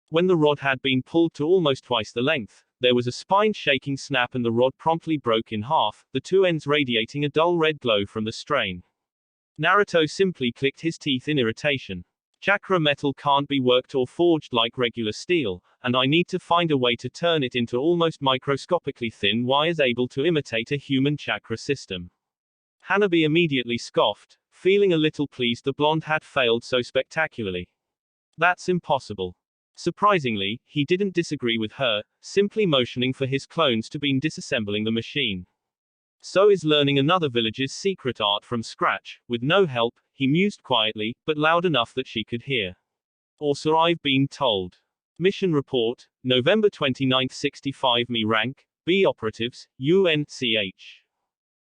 When the rod had been pulled to almost twice the length, there was a spine-shaking snap and the rod promptly broke in half, the two ends radiating a dull red glow from the strain. Naruto simply clicked his teeth in irritation. Chakra metal can't be worked or forged like regular steel, and I need to find a way to turn it into almost microscopically thin wires able to imitate a human chakra system. Hanabi immediately scoffed, feeling a little pleased the blonde had failed so spectacularly. That's impossible. Surprisingly, he didn't disagree with her, simply motioning for his clones to begin disassembling the machine. So is learning another village's secret art from scratch, with no help, he mused quietly, but loud enough that she could hear. Or so I've been told. Mission Report, November 29, 65 Me Rank, B Operatives, UNCH.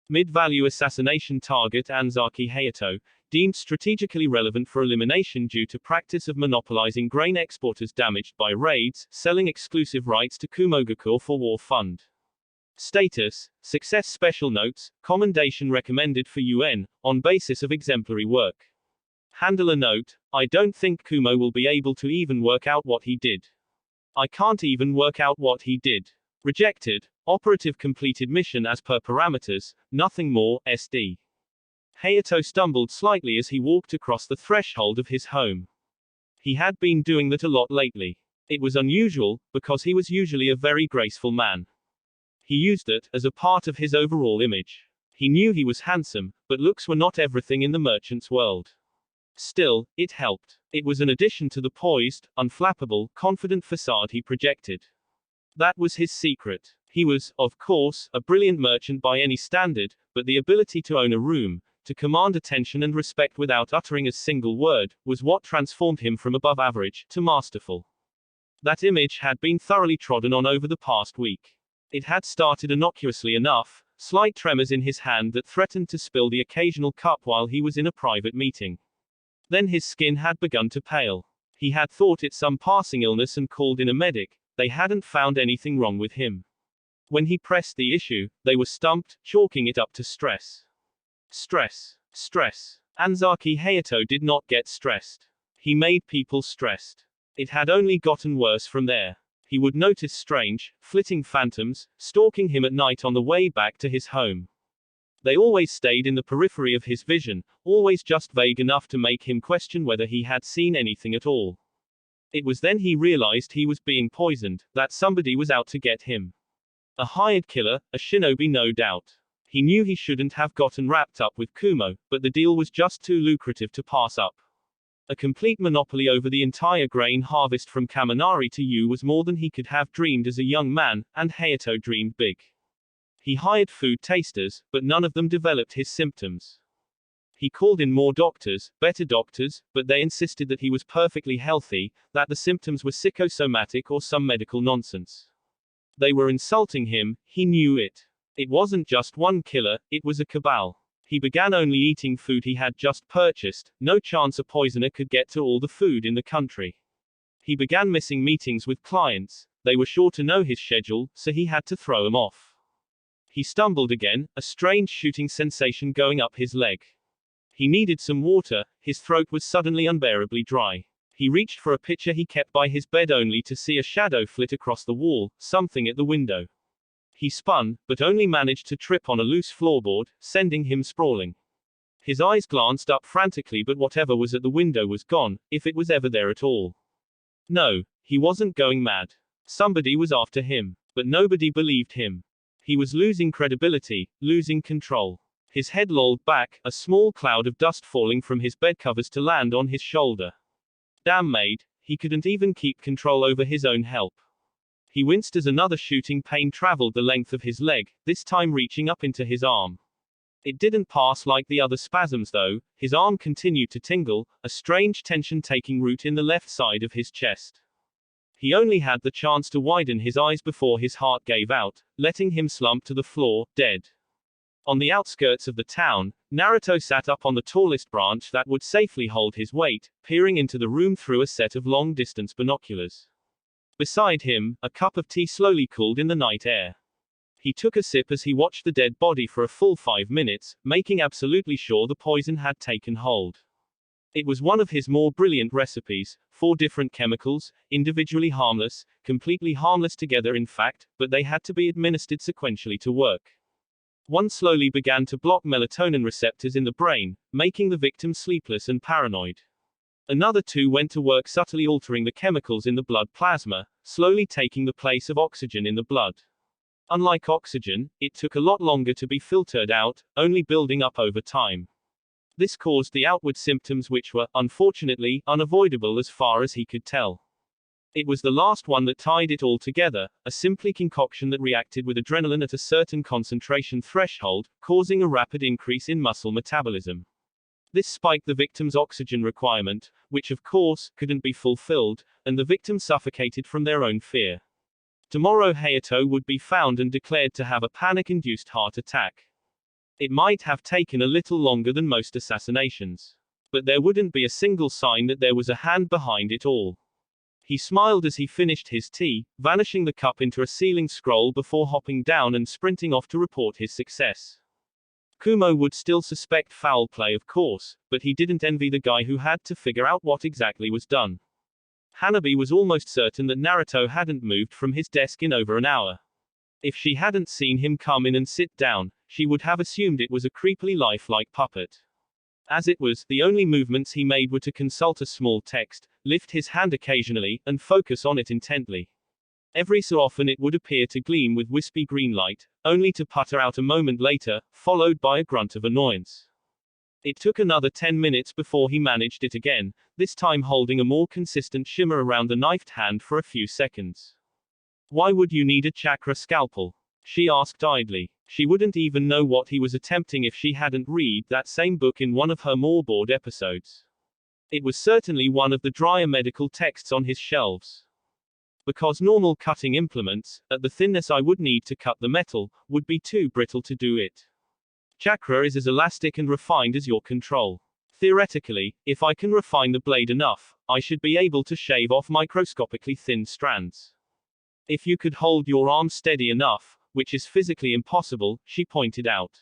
Mid-value assassination target Anzaki Hayato, deemed strategically relevant for elimination due to practice of monopolizing grain exporters damaged by raids, selling exclusive rights to Kumogaku for war fund. Status, success special notes, commendation recommended for UN, on basis of exemplary work. Handler note, I don't think Kumo will be able to even work out what he did. I can't even work out what he did. Rejected, operative completed mission as per parameters, nothing more, SD. Hayato stumbled slightly as he walked across the threshold of his home. He had been doing that a lot lately. It was unusual, because he was usually a very graceful man. He used it as a part of his overall image. He knew he was handsome, but looks were not everything in the merchant's world. Still, it helped. It was an addition to the poised, unflappable, confident facade he projected. That was his secret. He was, of course, a brilliant merchant by any standard, but the ability to own a room, to command attention and respect without uttering a single word, was what transformed him from above average to masterful. That image had been thoroughly trodden on over the past week. It had started innocuously enough, slight tremors in his hand that threatened to spill the occasional cup while he was in a private meeting. Then his skin had begun to pale. He had thought it some passing illness and called in a medic. They hadn't found anything wrong with him. When he pressed the issue, they were stumped, chalking it up to stress. Stress. Stress. Anzaki Hayato did not get stressed. He made people stressed. It had only gotten worse from there. He would notice strange, flitting phantoms, stalking him at night on the way back to his home. They always stayed in the periphery of his vision, always just vague enough to make him question whether he had seen anything at all. It was then he realized he was being poisoned, that somebody was out to get him. A hired killer, a shinobi no doubt. He knew he shouldn't have gotten wrapped up with Kumo, but the deal was just too lucrative to pass up. A complete monopoly over the entire grain harvest from Kaminari to Yu was more than he could have dreamed as a young man, and Hayato dreamed big. He hired food tasters, but none of them developed his symptoms. He called in more doctors, better doctors, but they insisted that he was perfectly healthy, that the symptoms were psychosomatic or some medical nonsense. They were insulting him, he knew it. It wasn't just one killer, it was a cabal. He began only eating food he had just purchased, no chance a poisoner could get to all the food in the country. He began missing meetings with clients, they were sure to know his schedule, so he had to throw them off. He stumbled again, a strange shooting sensation going up his leg. He needed some water, his throat was suddenly unbearably dry. He reached for a pitcher he kept by his bed only to see a shadow flit across the wall, something at the window. He spun, but only managed to trip on a loose floorboard, sending him sprawling. His eyes glanced up frantically, but whatever was at the window was gone, if it was ever there at all. No, he wasn't going mad. Somebody was after him, but nobody believed him. He was losing credibility, losing control. His head lolled back, a small cloud of dust falling from his bedcovers to land on his shoulder. Damn maid, he couldn't even keep control over his own help. He winced as another shooting pain traveled the length of his leg, this time reaching up into his arm. It didn't pass like the other spasms though, his arm continued to tingle, a strange tension taking root in the left side of his chest. He only had the chance to widen his eyes before his heart gave out, letting him slump to the floor, dead. On the outskirts of the town, Naruto sat up on the tallest branch that would safely hold his weight, peering into the room through a set of long-distance binoculars. Beside him, a cup of tea slowly cooled in the night air. He took a sip as he watched the dead body for a full 5 minutes, making absolutely sure the poison had taken hold. It was one of his more brilliant recipes, 4 different chemicals, individually harmless, completely harmless together in fact, but they had to be administered sequentially to work. One slowly began to block melatonin receptors in the brain, making the victim sleepless and paranoid. Another 2 went to work subtly altering the chemicals in the blood plasma, slowly taking the place of oxygen in the blood. Unlike oxygen, it took a lot longer to be filtered out, only building up over time. This caused the outward symptoms which were, unfortunately, unavoidable as far as he could tell. It was the last one that tied it all together, a simply concoction that reacted with adrenaline at a certain concentration threshold, causing a rapid increase in muscle metabolism. This spiked the victim's oxygen requirement, which of course, couldn't be fulfilled, and the victim suffocated from their own fear. Tomorrow Hayato would be found and declared to have a panic-induced heart attack. It might have taken a little longer than most assassinations. But there wouldn't be a single sign that there was a hand behind it all. He smiled as he finished his tea, vanishing the cup into a ceiling scroll before hopping down and sprinting off to report his success. Kumo would still suspect foul play of course, but he didn't envy the guy who had to figure out what exactly was done. Hanabi was almost certain that Naruto hadn't moved from his desk in over an hour. If she hadn't seen him come in and sit down, she would have assumed it was a creepily lifelike puppet. As it was, the only movements he made were to consult a small text, lift his hand occasionally, and focus on it intently. Every so often it would appear to gleam with wispy green light, only to putter out a moment later, followed by a grunt of annoyance. It took another 10 minutes before he managed it again, this time holding a more consistent shimmer around the knifed hand for a few seconds. Why would you need a chakra scalpel? She asked idly. She wouldn't even know what he was attempting if she hadn't read that same book in one of her more bored episodes. It was certainly one of the drier medical texts on his shelves. Because normal cutting implements, at the thinness I would need to cut the metal, would be too brittle to do it. Chakra is as elastic and refined as your control. Theoretically, if I can refine the blade enough, I should be able to shave off microscopically thin strands. If you could hold your arm steady enough, which is physically impossible, she pointed out.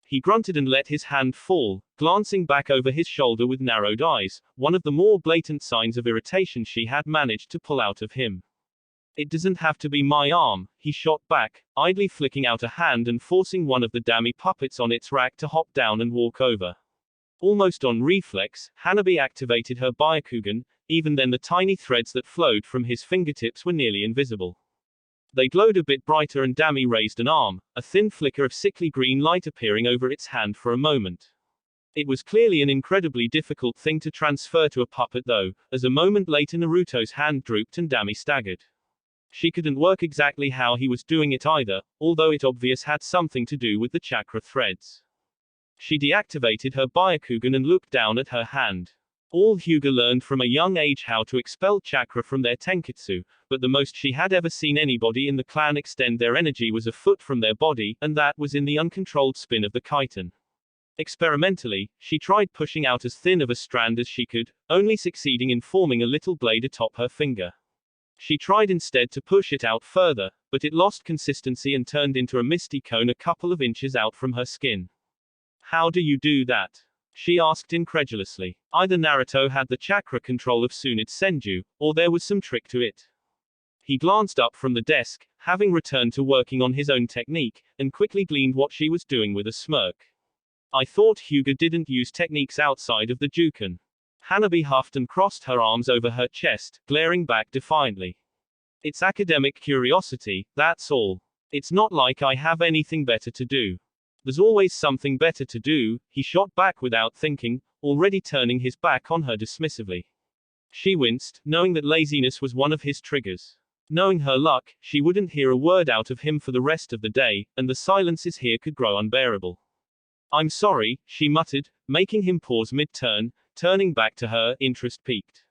He grunted and let his hand fall, glancing back over his shoulder with narrowed eyes, one of the more blatant signs of irritation she had managed to pull out of him. It doesn't have to be my arm, he shot back, idly flicking out a hand and forcing one of the dummy puppets on its rack to hop down and walk over. Almost on reflex, Hanabi activated her Byakugan, even then the tiny threads that flowed from his fingertips were nearly invisible. They glowed a bit brighter and Dami raised an arm, a thin flicker of sickly green light appearing over its hand for a moment. It was clearly an incredibly difficult thing to transfer to a puppet though, as a moment later Naruto's hand drooped and Dami staggered. She couldn't work exactly how he was doing it either, although it obvious had something to do with the chakra threads. She deactivated her Byakugan and looked down at her hand. All Hyuga learned from a young age how to expel chakra from their tenketsu, but the most she had ever seen anybody in the clan extend their energy was a foot from their body, and that was in the uncontrolled spin of the chiton. Experimentally, she tried pushing out as thin of a strand as she could, only succeeding in forming a little blade atop her finger. She tried instead to push it out further, but it lost consistency and turned into a misty cone a couple of inches out from her skin. How do you do that? She asked incredulously. Either Naruto had the chakra control of Tsunade Senju, or there was some trick to it. He glanced up from the desk, having returned to working on his own technique, and quickly gleaned what she was doing with a smirk. I thought Hyuga didn't use techniques outside of the Juken. Hanabi huffed and crossed her arms over her chest, glaring back defiantly. It's academic curiosity, that's all. It's not like I have anything better to do. There's always something better to do, he shot back without thinking, already turning his back on her dismissively. She winced, knowing that laziness was one of his triggers. Knowing her luck, she wouldn't hear a word out of him for the rest of the day, and the silences here could grow unbearable. I'm sorry, she muttered, making him pause mid-turn, turning back to her, interest peaked.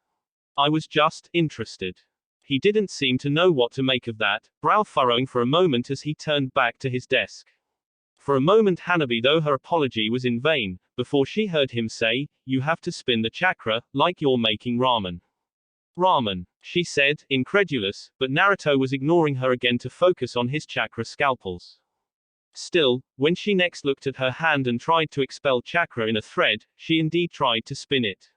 I was just interested. He didn't seem to know what to make of that, brow furrowing for a moment as he turned back to his desk. For a moment Hanabi though her apology was in vain, before she heard him say, you have to spin the chakra, like you're making ramen. Ramen, she said, incredulous, but Naruto was ignoring her again to focus on his chakra scalpels. Still, when she next looked at her hand and tried to expel chakra in a thread, she indeed tried to spin it.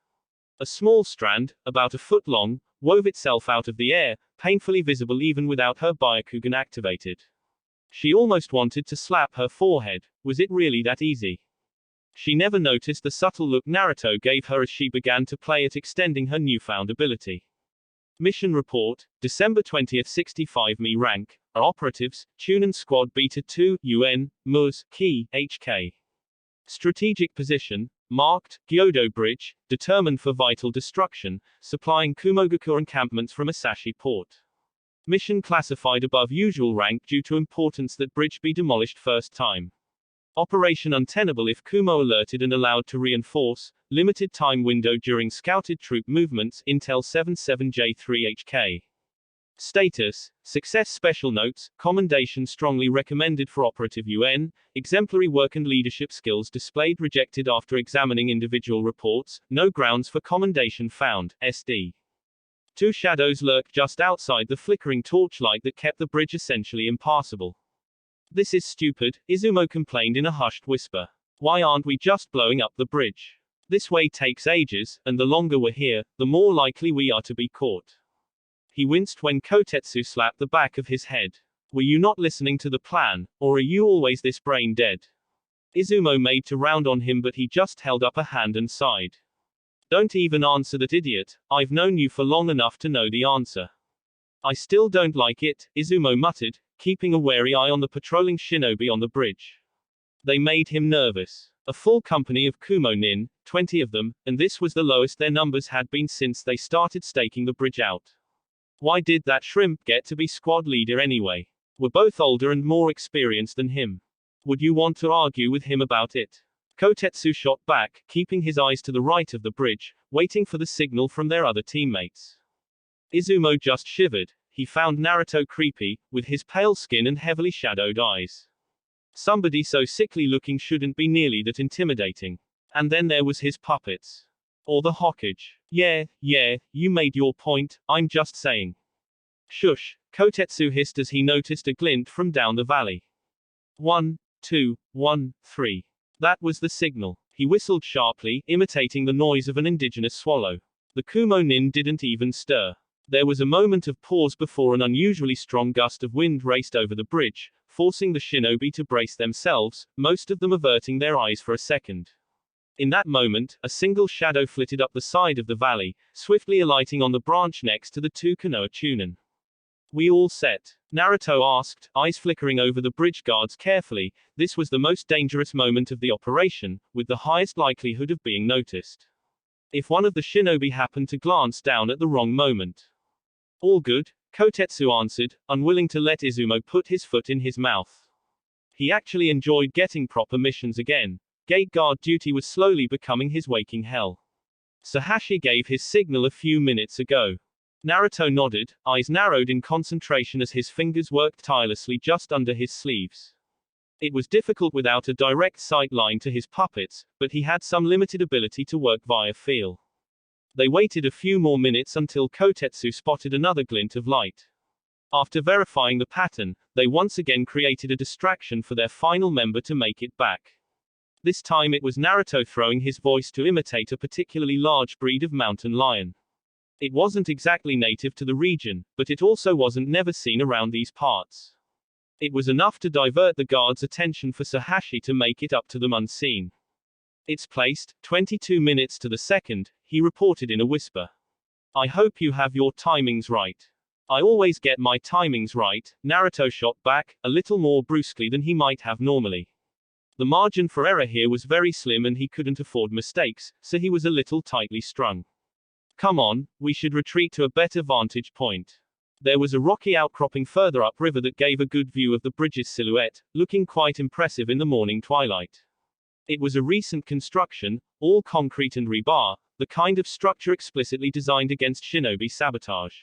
A small strand, about a foot long, wove itself out of the air, painfully visible even without her Byakugan activated. She almost wanted to slap her forehead. Was it really that easy? She never noticed the subtle look Naruto gave her as she began to play at extending her newfound ability. Mission Report, December 20th 65 Me Rank, are Operatives, Chunin Squad Beta 2, UN, Mus, Key, HK. Strategic Position, Marked, Gyodo Bridge, determined for vital destruction, supplying Kumogaku encampments from Asahi Port. Mission classified above usual rank due to importance that bridge be demolished first time. Operation untenable if Kumo alerted and allowed to reinforce, limited time window during scouted troop movements, Intel 77J3HK. Status, Success Special Notes, Commendation strongly recommended for Operative UN, exemplary work and leadership skills displayed rejected after examining individual reports, no grounds for commendation found, SD. Two shadows lurked just outside the flickering torchlight that kept the bridge essentially impassable. This is stupid, Izumo complained in a hushed whisper. Why aren't we just blowing up the bridge? This way takes ages, and the longer we're here, the more likely we are to be caught. He winced when Kotetsu slapped the back of his head. Were you not listening to the plan, or are you always this brain dead? Izumo made to round on him but he just held up a hand and sighed. Don't even answer that idiot, I've known you for long enough to know the answer. I still don't like it, Izumo muttered, keeping a wary eye on the patrolling shinobi on the bridge. They made him nervous. A full company of Kumo nin, 20 of them, and this was the lowest their numbers had been since they started staking the bridge out. Why did that shrimp get to be squad leader anyway? We're both older and more experienced than him. Would you want to argue with him about it? Kotetsu shot back, keeping his eyes to the right of the bridge, waiting for the signal from their other teammates. Izumo just shivered. He found Naruto creepy, with his pale skin and heavily shadowed eyes. Somebody so sickly looking shouldn't be nearly that intimidating. And then there was his puppets. Or the Hokage. Yeah, you made your point, I'm just saying. Shush, Kotetsu hissed as he noticed a glint from down the valley. 1, 2, 1, 3. That was the signal. He whistled sharply, imitating the noise of an indigenous swallow. The Kumo nin didn't even stir. There was a moment of pause before an unusually strong gust of wind raced over the bridge, forcing the shinobi to brace themselves, most of them averting their eyes for a second. In that moment, a single shadow flitted up the side of the valley, swiftly alighting on the branch next to the two Konoha Chunin. We all set? Naruto asked, eyes flickering over the bridge guards carefully. This was the most dangerous moment of the operation, with the highest likelihood of being noticed. If one of the shinobi happened to glance down at the wrong moment. All good, Kotetsu answered, unwilling to let Izumo put his foot in his mouth. He actually enjoyed getting proper missions again. Gate guard duty was slowly becoming his waking hell. Sahashi gave his signal a few minutes ago. Naruto nodded, eyes narrowed in concentration as his fingers worked tirelessly just under his sleeves. It was difficult without a direct sight line to his puppets, but he had some limited ability to work via feel. They waited a few more minutes until Kotetsu spotted another glint of light. After verifying the pattern, they once again created a distraction for their final member to make it back. This time it was Naruto throwing his voice to imitate a particularly large breed of mountain lion. It wasn't exactly native to the region, but it also wasn't never seen around these parts. It was enough to divert the guards' attention for Sahashi to make it up to them unseen. It's placed, 22 minutes to the second, he reported in a whisper. I hope you have your timings right. I always get my timings right, Naruto shot back, a little more brusquely than he might have normally. The margin for error here was very slim and he couldn't afford mistakes, so he was a little tightly strung. Come on, we should retreat to a better vantage point. There was a rocky outcropping further upriver that gave a good view of the bridge's silhouette, looking quite impressive in the morning twilight. It was a recent construction, all concrete and rebar, the kind of structure explicitly designed against shinobi sabotage.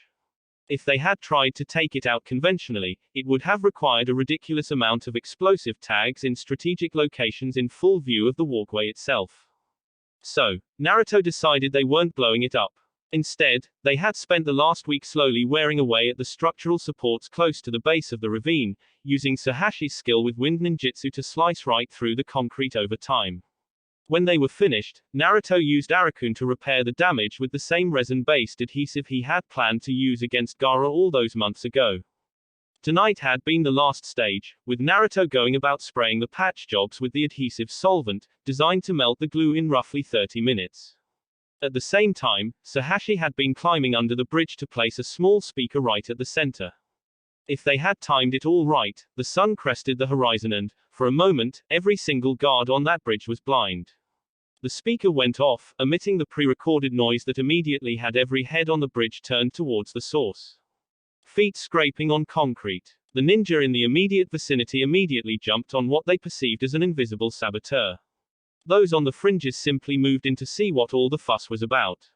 If they had tried to take it out conventionally, it would have required a ridiculous amount of explosive tags in strategic locations in full view of the walkway itself. So, Naruto decided they weren't blowing it up. Instead, they had spent the last week slowly wearing away at the structural supports close to the base of the ravine, using Sahashi's skill with wind ninjutsu to slice right through the concrete over time. When they were finished, Naruto used Arakun to repair the damage with the same resin-based adhesive he had planned to use against Gaara all those months ago. Tonight had been the last stage, with Naruto going about spraying the patch jobs with the adhesive solvent, designed to melt the glue in roughly 30 minutes. At the same time, Sahashi had been climbing under the bridge to place a small speaker right at the center. If they had timed it all right, the sun crested the horizon and, for a moment, every single guard on that bridge was blind. The speaker went off, emitting the pre-recorded noise that immediately had every head on the bridge turned towards the source. Feet scraping on concrete. The ninja in the immediate vicinity immediately jumped on what they perceived as an invisible saboteur. Those on the fringes simply moved in to see what all the fuss was about.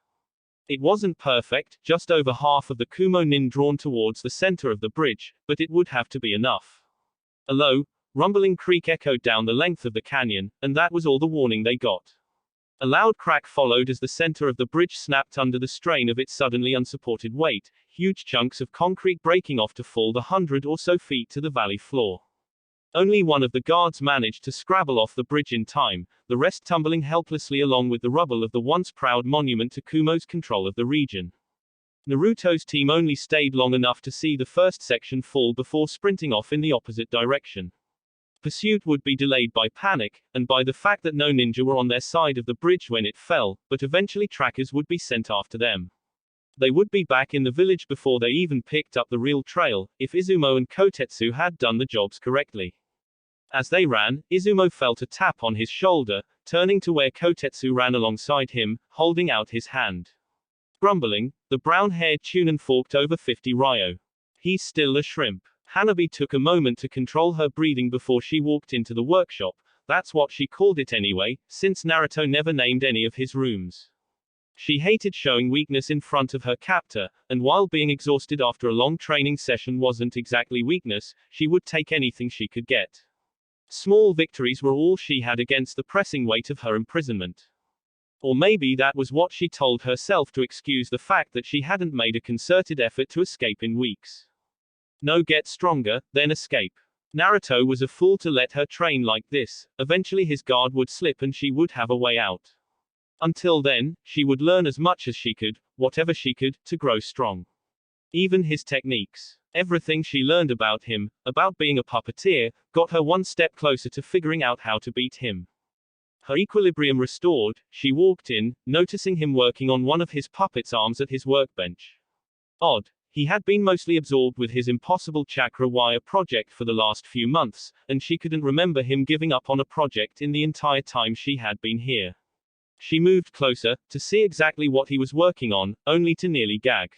It wasn't perfect, just over half of the Kumo nin drawn towards the center of the bridge, but it would have to be enough. A low, rumbling creak echoed down the length of the canyon, and that was all the warning they got. A loud crack followed as the center of the bridge snapped under the strain of its suddenly unsupported weight, huge chunks of concrete breaking off to fall the 100 or so feet to the valley floor. Only one of the guards managed to scrabble off the bridge in time, the rest tumbling helplessly along with the rubble of the once proud monument to Kumo's control of the region. Naruto's team only stayed long enough to see the first section fall before sprinting off in the opposite direction. Pursuit would be delayed by panic, and by the fact that no ninja were on their side of the bridge when it fell, but eventually trackers would be sent after them. They would be back in the village before they even picked up the real trail, if Izumo and Kotetsu had done the jobs correctly. As they ran, Izumo felt a tap on his shoulder, turning to where Kotetsu ran alongside him, holding out his hand. Grumbling, the brown-haired Chunin forked over 50 ryo. He's still a shrimp. Hanabi took a moment to control her breathing before she walked into the workshop. That's what she called it anyway, since Naruto never named any of his rooms. She hated showing weakness in front of her captor, and while being exhausted after a long training session wasn't exactly weakness, she would take anything she could get. Small victories were all she had against the pressing weight of her imprisonment. Or maybe that was what she told herself to excuse the fact that she hadn't made a concerted effort to escape in weeks. No, get stronger, then escape. Naruto was a fool to let her train like this. Eventually his guard would slip and she would have a way out. Until then, she would learn as much as she could, whatever she could, to grow strong. Even his techniques. Everything she learned about him, about being a puppeteer, got her one step closer to figuring out how to beat him. Her equilibrium restored, she walked in, noticing him working on one of his puppet's arms at his workbench. Odd. He had been mostly absorbed with his impossible chakra wire project for the last few months, and she couldn't remember him giving up on a project in the entire time she had been here. She moved closer, to see exactly what he was working on, only to nearly gag.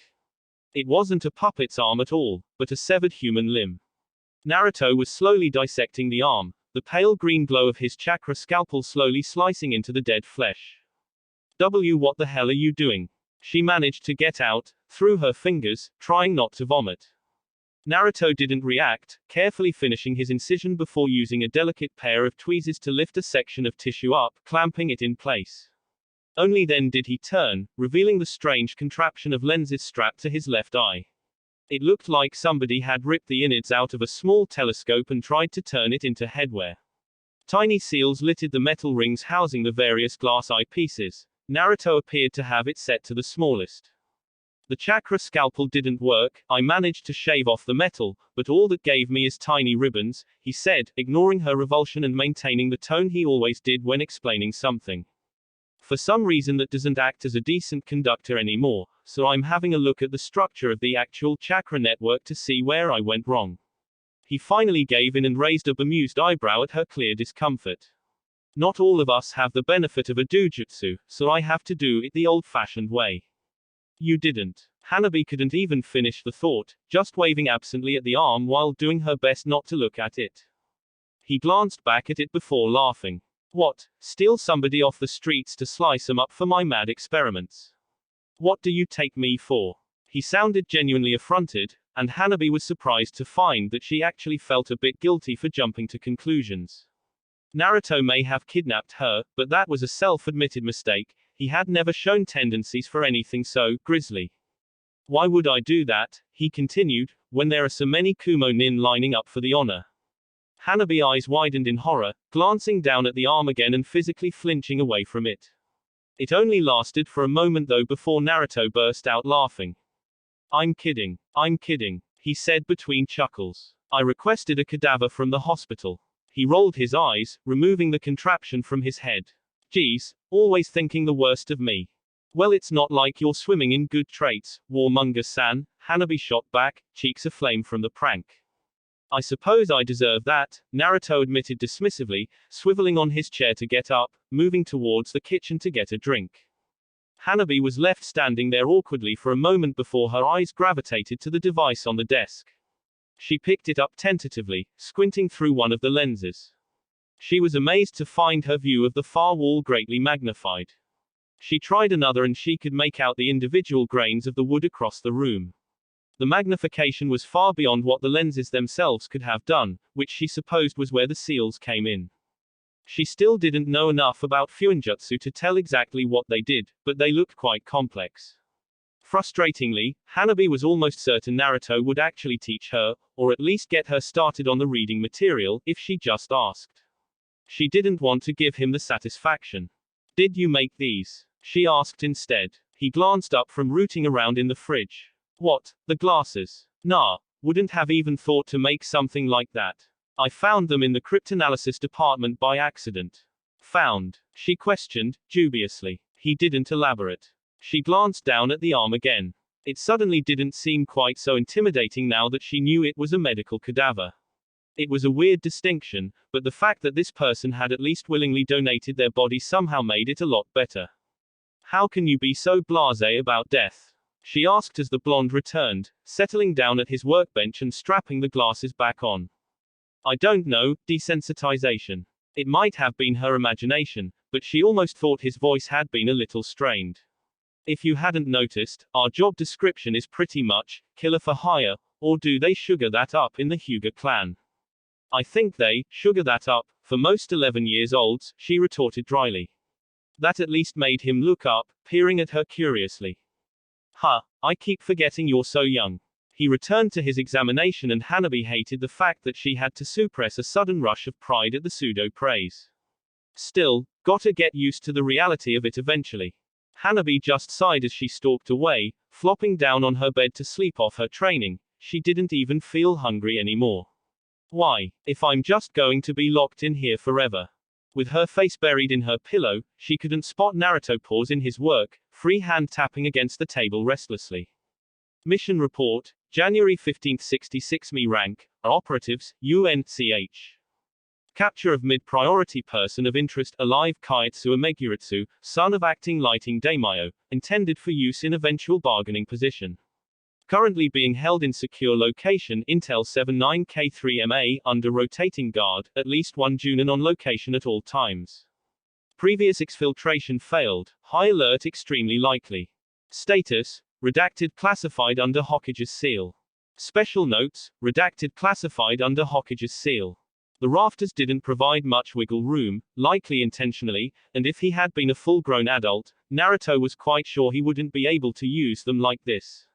It wasn't a puppet's arm at all, but a severed human limb. Naruto was slowly dissecting the arm, the pale green glow of his chakra scalpel slowly slicing into the dead flesh. What the hell are you doing? She managed to get out, through her fingers, trying not to vomit. Naruto didn't react, carefully finishing his incision before using a delicate pair of tweezers to lift a section of tissue up, clamping it in place. Only then did he turn, revealing the strange contraption of lenses strapped to his left eye. It looked like somebody had ripped the innards out of a small telescope and tried to turn it into headwear. Tiny seals littered the metal rings housing the various glass eye pieces. Naruto appeared to have it set to the smallest. The chakra scalpel didn't work, I managed to shave off the metal, but all that gave me is tiny ribbons, he said, ignoring her revulsion and maintaining the tone he always did when explaining something. For some reason that doesn't act as a decent conductor anymore, so I'm having a look at the structure of the actual chakra network to see where I went wrong. He finally gave in and raised a bemused eyebrow at her clear discomfort. Not all of us have the benefit of a dojutsu, so I have to do it the old-fashioned way. You didn't. Hanabi couldn't even finish the thought, just waving absently at the arm while doing her best not to look at it. He glanced back at it before laughing. What, steal somebody off the streets to slice 'em up for my mad experiments? What do you take me for? He sounded genuinely affronted, and Hanabi was surprised to find that she actually felt a bit guilty for jumping to conclusions. Naruto may have kidnapped her, but that was a self-admitted mistake. He had never shown tendencies for anything so grisly. Why would I do that, he continued, when there are so many Kumo nin lining up for the honor? Hanabi's eyes widened in horror, glancing down at the arm again and physically flinching away from it. It only lasted for a moment though before Naruto burst out laughing. I'm kidding, he said between chuckles. I requested a cadaver from the hospital. He rolled his eyes, removing the contraption from his head. Geez, always thinking the worst of me. Well, it's not like you're swimming in good traits, Warmonger-san, Hanabi shot back, cheeks aflame from the prank. I suppose I deserve that, Naruto admitted dismissively, swiveling on his chair to get up, moving towards the kitchen to get a drink. Hanabi was left standing there awkwardly for a moment before her eyes gravitated to the device on the desk. She picked it up tentatively, squinting through one of the lenses. She was amazed to find her view of the far wall greatly magnified. She tried another and she could make out the individual grains of the wood across the room. The magnification was far beyond what the lenses themselves could have done, which she supposed was where the seals came in. She still didn't know enough about fuinjutsu to tell exactly what they did, but they looked quite complex. Frustratingly, Hanabi was almost certain Naruto would actually teach her, or at least get her started on the reading material, if she just asked. She didn't want to give him the satisfaction. Did you make these? She asked instead. He glanced up from rooting around in the fridge. What, the glasses? Nah, wouldn't have even thought to make something like that. I found them in the cryptanalysis department by accident. Found? She questioned, dubiously. He didn't elaborate. She glanced down at the arm again. It suddenly didn't seem quite so intimidating now that she knew it was a medical cadaver. It was a weird distinction, but the fact that this person had at least willingly donated their body somehow made it a lot better. How can you be so blasé about death? She asked as the blonde returned, settling down at his workbench and strapping the glasses back on. I don't know, desensitization. It might have been her imagination, but she almost thought his voice had been a little strained. If you hadn't noticed, our job description is pretty much, killer for hire, or do they sugar that up in the Hyuga clan? I think they sugar that up, for most 11-year-olds, she retorted dryly. That at least made him look up, peering at her curiously. Huh, I keep forgetting you're so young. He returned to his examination and Hanabi hated the fact that she had to suppress a sudden rush of pride at the pseudo-praise. Still, gotta get used to the reality of it eventually. Hanabi just sighed as she stalked away, flopping down on her bed to sleep off her training. She didn't even feel hungry anymore. Why, if I'm just going to be locked in here forever? With her face buried in her pillow, she couldn't spot Naruto pause in his work, free hand tapping against the table restlessly. Mission Report, January 15, 66 Me Rank, Operatives, UNCH. Capture of mid-priority person of interest alive Kaitsu Meguritsu, son of acting lighting Daimyo, intended for use in eventual bargaining position. Currently being held in secure location Intel 79K3MA under rotating guard, at least one Junin on location at all times. Previous exfiltration failed, high alert extremely likely. Status, redacted classified under Hokage's seal. Special notes, redacted classified under Hokage's seal. The rafters didn't provide much wiggle room, likely intentionally, and if he had been a full-grown adult, Naruto was quite sure he wouldn't be able to use them like this.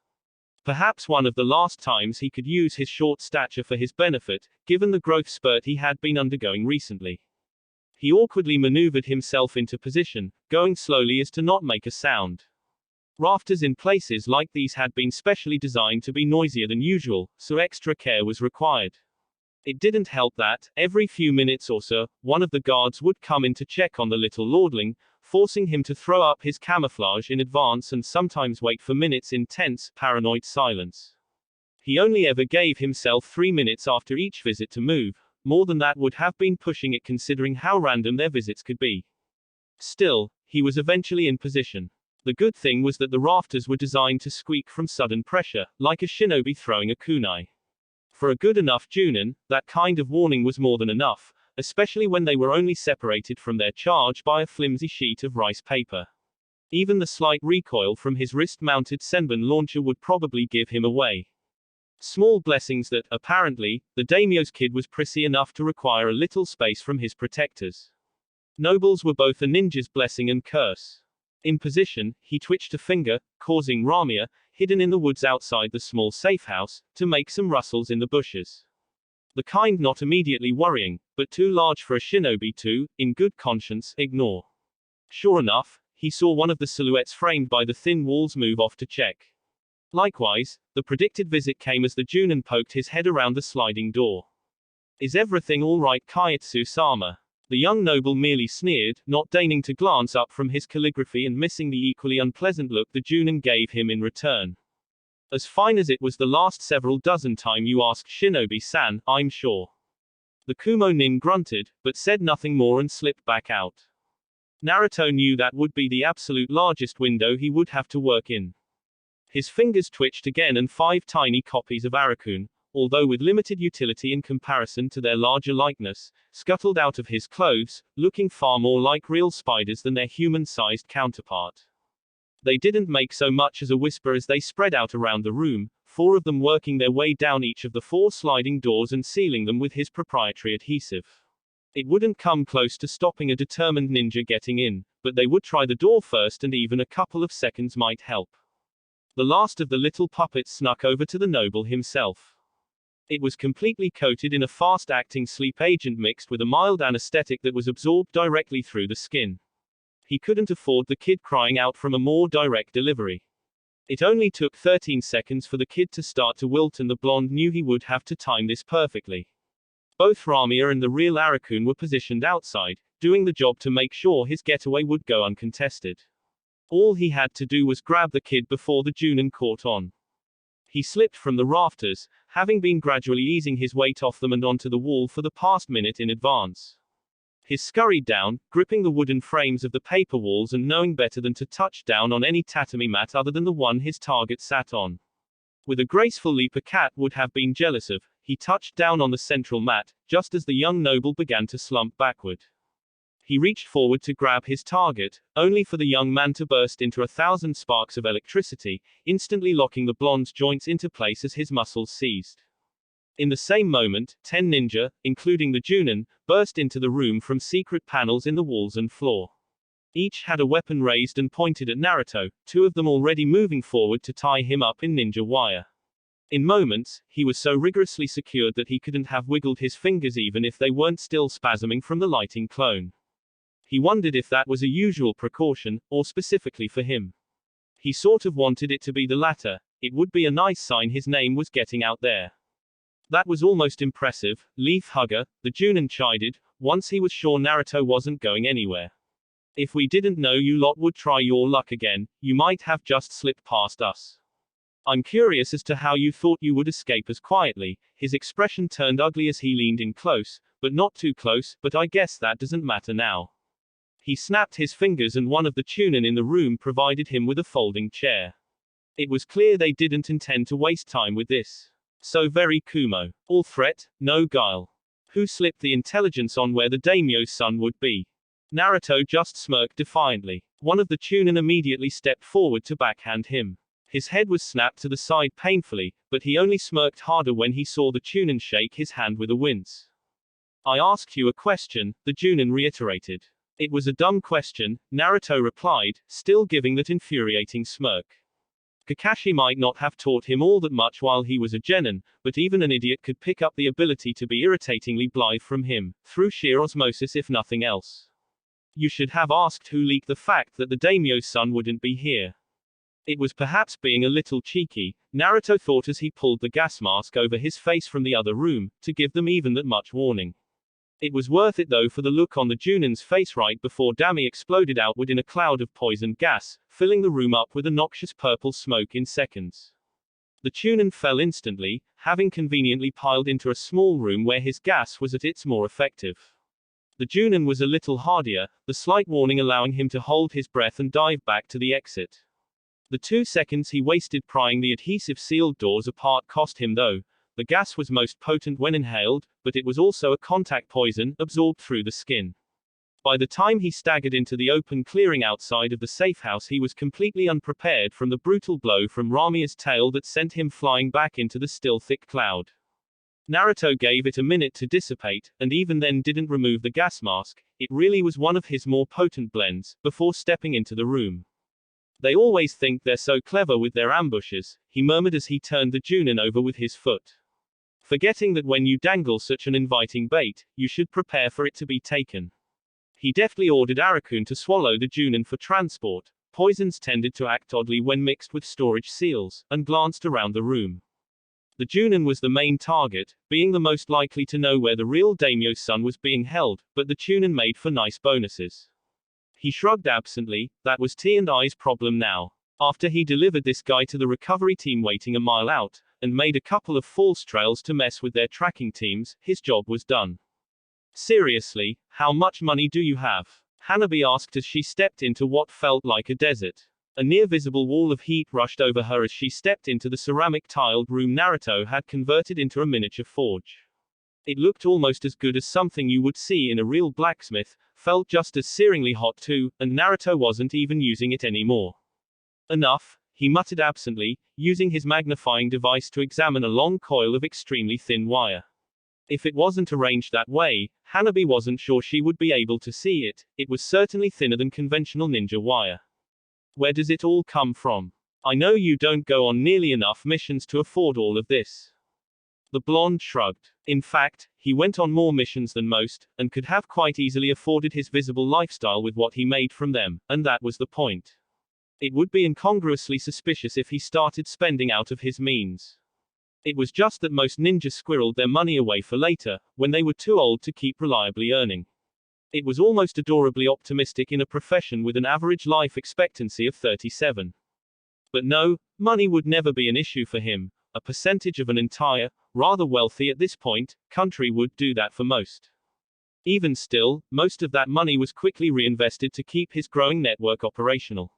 Perhaps one of the last times he could use his short stature for his benefit, given the growth spurt he had been undergoing recently. He awkwardly maneuvered himself into position, going slowly as to not make a sound. Rafters in places like these had been specially designed to be noisier than usual, so extra care was required. It didn't help that, every few minutes or so, one of the guards would come in to check on the little lordling, forcing him to throw up his camouflage in advance and sometimes wait for minutes in tense, paranoid silence. He only ever gave himself 3 minutes after each visit to move. More than that would have been pushing it considering how random their visits could be. Still, he was eventually in position. The good thing was that the rafters were designed to squeak from sudden pressure, like a shinobi throwing a kunai. For a good enough Junin, that kind of warning was more than enough, especially when they were only separated from their charge by a flimsy sheet of rice paper. Even the slight recoil from his wrist-mounted Senbon launcher would probably give him away. Small blessings that, apparently, the daimyo's kid was prissy enough to require a little space from his protectors. Nobles were both a ninja's blessing and curse. In position, he twitched a finger, causing Ramia, hidden in the woods outside the small safe house, to make some rustles in the bushes. The kind not immediately worrying, but too large for a shinobi to, in good conscience, ignore. Sure enough, he saw one of the silhouettes framed by the thin walls move off to check. Likewise, the predicted visit came as the Junin poked his head around the sliding door. Is everything all right, Kaitsu-sama? The young noble merely sneered, not deigning to glance up from his calligraphy and missing the equally unpleasant look the Junin gave him in return. As fine as it was the last several dozen time you asked Shinobi-san, I'm sure. The Kumo nin grunted, but said nothing more and slipped back out. Naruto knew that would be the absolute largest window he would have to work in. His fingers twitched again and 5 tiny copies of Arakun, although with limited utility in comparison to their larger likeness, scuttled out of his clothes, looking far more like real spiders than their human-sized counterpart. They didn't make so much as a whisper as they spread out around the room, 4 of them working their way down each of the 4 sliding doors and sealing them with his proprietary adhesive. It wouldn't come close to stopping a determined ninja getting in, but they would try the door first and even a couple of seconds might help. The last of the little puppets snuck over to the noble himself. It was completely coated in a fast-acting sleep agent mixed with a mild anesthetic that was absorbed directly through the skin. He couldn't afford the kid crying out from a more direct delivery. It only took 13 seconds for the kid to start to wilt and the blonde knew he would have to time this perfectly. Both Ramia and the real Arakun were positioned outside, doing the job to make sure his getaway would go uncontested. All he had to do was grab the kid before the Junin caught on. He slipped from the rafters, having been gradually easing his weight off them and onto the wall for the past minute in advance. He scurried down, gripping the wooden frames of the paper walls and knowing better than to touch down on any tatami mat other than the one his target sat on. With a graceful leap a cat would have been jealous of, he touched down on the central mat, just as the young noble began to slump backward. He reached forward to grab his target, only for the young man to burst into 1,000 sparks of electricity, instantly locking the blonde's joints into place as his muscles seized. In the same moment, 10 ninja, including the Junin, burst into the room from secret panels in the walls and floor. Each had a weapon raised and pointed at Naruto, 2 of them already moving forward to tie him up in ninja wire. In moments, he was so rigorously secured that he couldn't have wiggled his fingers even if they weren't still spasming from the lighting clone. He wondered if that was a usual precaution, or specifically for him. He sort of wanted it to be the latter. It would be a nice sign his name was getting out there. That was almost impressive, Leaf Hugger, the Junin chided, once he was sure Naruto wasn't going anywhere. If we didn't know you lot would try your luck again, you might have just slipped past us. I'm curious as to how you thought you would escape as quietly. His expression turned ugly as he leaned in close, but not too close, but I guess that doesn't matter now. He snapped his fingers and one of the tunen in the room provided him with a folding chair. It was clear they didn't intend to waste time with this. So very Kumo. All threat, no guile. Who slipped the intelligence on where the daimyo's son would be? Naruto just smirked defiantly. One of the tunen immediately stepped forward to backhand him. His head was snapped to the side painfully, but he only smirked harder when he saw the tunen shake his hand with a wince. I asked you a question, the tunen reiterated. It was a dumb question, Naruto replied, still giving that infuriating smirk. Kakashi might not have taught him all that much while he was a genin, but even an idiot could pick up the ability to be irritatingly blithe from him, through sheer osmosis if nothing else. You should have asked who leaked the fact that the daimyo's son wouldn't be here. It was perhaps being a little cheeky, Naruto thought as he pulled the gas mask over his face from the other room, to give them even that much warning. It was worth it though for the look on the Junin's face right before Dami exploded outward in a cloud of poisoned gas, filling the room up with a noxious purple smoke in seconds. The Chunin fell instantly, having conveniently piled into a small room where his gas was at its more effective. The Junin was a little hardier, the slight warning allowing him to hold his breath and dive back to the exit. The 2 seconds he wasted prying the adhesive sealed doors apart cost him though. The gas was most potent when inhaled, but it was also a contact poison, absorbed through the skin. By the time he staggered into the open clearing outside of the safe house he was completely unprepared from the brutal blow from Ramia's tail that sent him flying back into the still thick cloud. Naruto gave it a minute to dissipate, and even then didn't remove the gas mask, it really was one of his more potent blends, before stepping into the room. They always think they're so clever with their ambushes, he murmured as he turned the Junin over with his foot. Forgetting that when you dangle such an inviting bait, you should prepare for it to be taken. He deftly ordered Arakun to swallow the Junin for transport. Poisons tended to act oddly when mixed with storage seals, and glanced around the room. The Junin was the main target, being the most likely to know where the real daimyo's son was being held, but the Chunin made for nice bonuses. He shrugged absently, that was T&I's problem now. After he delivered this guy to the recovery team waiting a mile out, and made a couple of false trails to mess with their tracking teams, his job was done. Seriously, how much money do you have? Hanabi asked as she stepped into what felt like a desert. A near-visible wall of heat rushed over her as she stepped into the ceramic-tiled room Naruto had converted into a miniature forge. It looked almost as good as something you would see in a real blacksmith, felt just as searingly hot too, and Naruto wasn't even using it anymore. Enough, he muttered absently, using his magnifying device to examine a long coil of extremely thin wire. If it wasn't arranged that way, Hanabi wasn't sure she would be able to see it, it was certainly thinner than conventional ninja wire. Where does it all come from? I know you don't go on nearly enough missions to afford all of this. The blonde shrugged. In fact, he went on more missions than most, and could have quite easily afforded his visible lifestyle with what he made from them, and that was the point. It would be incongruously suspicious if he started spending out of his means. It was just that most ninjas squirreled their money away for later, when they were too old to keep reliably earning. It was almost adorably optimistic in a profession with an average life expectancy of 37. But no, money would never be an issue for him. A percentage of an entire, rather wealthy at this point, country would do that for most. Even still, most of that money was quickly reinvested to keep his growing network operational.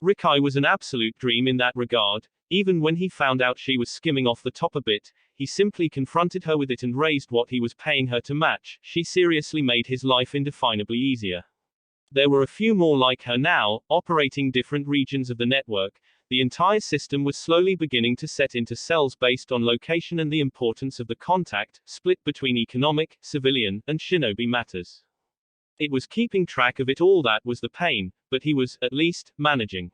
Rikai was an absolute dream in that regard. Even when he found out she was skimming off the top a bit, he simply confronted her with it and raised what he was paying her to match. She seriously made his life indefinably easier. There were a few more like her now, operating different regions of the network. The entire system was slowly beginning to set into cells based on location and the importance of the contact, split between economic, civilian, and shinobi matters. It was keeping track of it all that was the pain, but he was, at least, managing.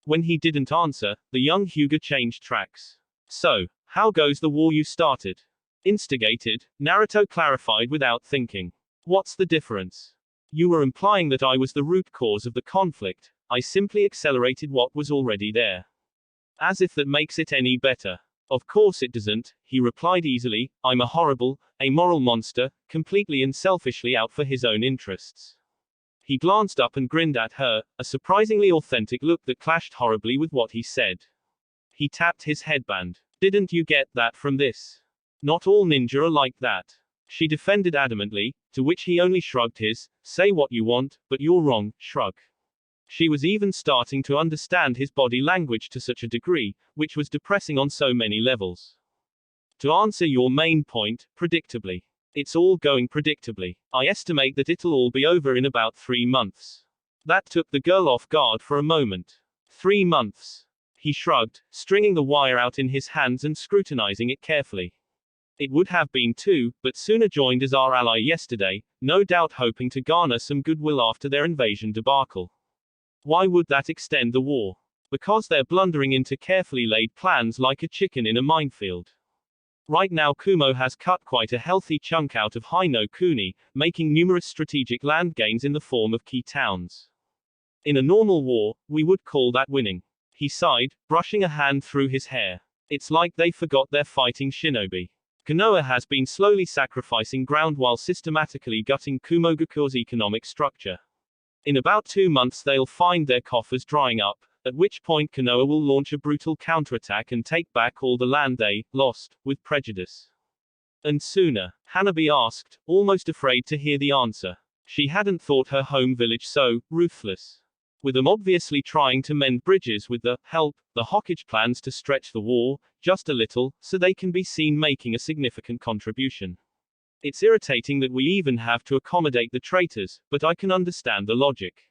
When he didn't answer, the young Hyuga changed tracks. So, how goes the war you started? Instigated, Naruto clarified without thinking. What's the difference? You were implying that I was the root cause of the conflict. I simply accelerated what was already there. As if that makes it any better. Of course it doesn't, he replied easily. I'm a horrible, amoral monster, completely and selfishly out for his own interests. He glanced up and grinned at her, a surprisingly authentic look that clashed horribly with what he said. He tapped his headband. Didn't you get that from this? Not all ninja are like that. She defended adamantly, to which he only shrugged his, say what you want, but you're wrong, shrug. She was even starting to understand his body language to such a degree, which was depressing on so many levels. To answer your main point, predictably. It's all going predictably. I estimate that it'll all be over in about 3 months. That took the girl off guard for a moment. 3 months. He shrugged, stringing the wire out in his hands and scrutinizing it carefully. It would have been 2, but Suna joined as our ally yesterday, no doubt hoping to garner some goodwill after their invasion debacle. Why would that extend the war? Because they're blundering into carefully laid plans like a chicken in a minefield. Right now Kumo has cut quite a healthy chunk out of Hino Kuni, making numerous strategic land gains in the form of key towns. In a normal war, we would call that winning. He sighed, brushing a hand through his hair. It's like they forgot they're fighting shinobi. Konoha has been slowly sacrificing ground while systematically gutting Kumogaku's economic structure. In about 2 months they'll find their coffers drying up, at which point Konoha will launch a brutal counterattack and take back all the land they lost, with prejudice. And Suna? Hanabi asked, almost afraid to hear the answer. She hadn't thought her home village so ruthless. With them obviously trying to mend bridges with the help, the Hokage plans to stretch the war, just a little, so they can be seen making a significant contribution. It's irritating that we even have to accommodate the traitors, but I can understand the logic.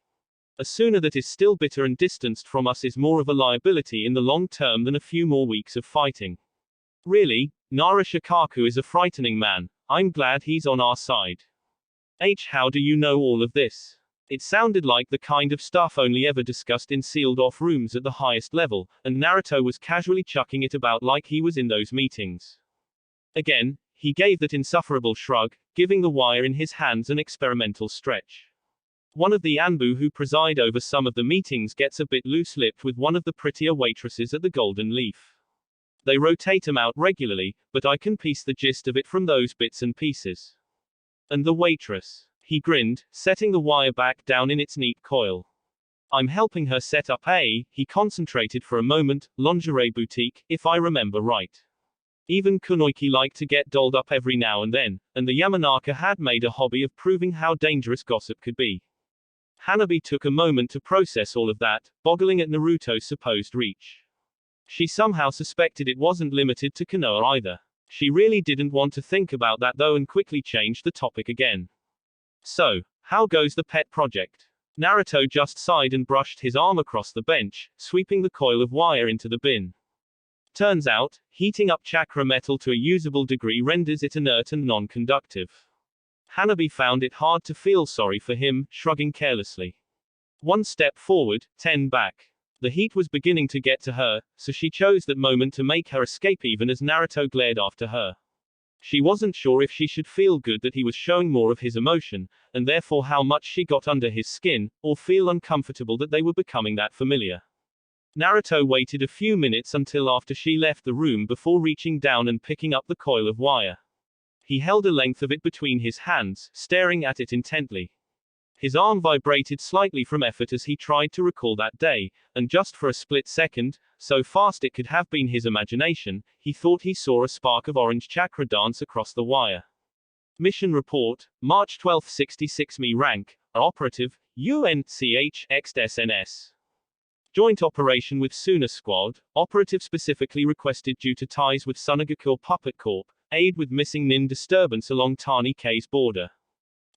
A Suna that is still bitter and distanced from us is more of a liability in the long term than a few more weeks of fighting. Really, Nara Shikaku is a frightening man. I'm glad he's on our side. How do you know all of this? It sounded like the kind of stuff only ever discussed in sealed-off rooms at the highest level, and Naruto was casually chucking it about like he was in those meetings. Again, he gave that insufferable shrug, giving the wire in his hands an experimental stretch. One of the Anbu who preside over some of the meetings gets a bit loose-lipped with one of the prettier waitresses at the Golden Leaf. They rotate him out regularly, but I can piece the gist of it from those bits and pieces. And the waitress. He grinned, setting the wire back down in its neat coil. I'm helping her set up he concentrated for a moment, lingerie boutique, if I remember right. Even Kunoiki liked to get dolled up every now and then, and the Yamanaka had made a hobby of proving how dangerous gossip could be. Hanabi took a moment to process all of that, boggling at Naruto's supposed reach. She somehow suspected it wasn't limited to Konoha either. She really didn't want to think about that though and quickly changed the topic again. So, how goes the pet project? Naruto just sighed and brushed his arm across the bench, sweeping the coil of wire into the bin. Turns out, heating up chakra metal to a usable degree renders it inert and non-conductive. Hanabi found it hard to feel sorry for him, shrugging carelessly. 1 step forward, 10 back. The heat was beginning to get to her, so she chose that moment to make her escape even as Naruto glared after her. She wasn't sure if she should feel good that he was showing more of his emotion, and therefore how much she got under his skin, or feel uncomfortable that they were becoming that familiar. Naruto waited a few minutes until after she left the room before reaching down and picking up the coil of wire. He held a length of it between his hands, staring at it intently. His arm vibrated slightly from effort as he tried to recall that day, and just for a split second, so fast it could have been his imagination, he thought he saw a spark of orange chakra dance across the wire. Mission Report, March 12, 66 Me Rank, Operative, UNCH, XSNS. Joint operation with Suna Squad, Operative specifically requested due to ties with Sunagakur Puppet Corp, aid with missing Nin disturbance along Tani K's border.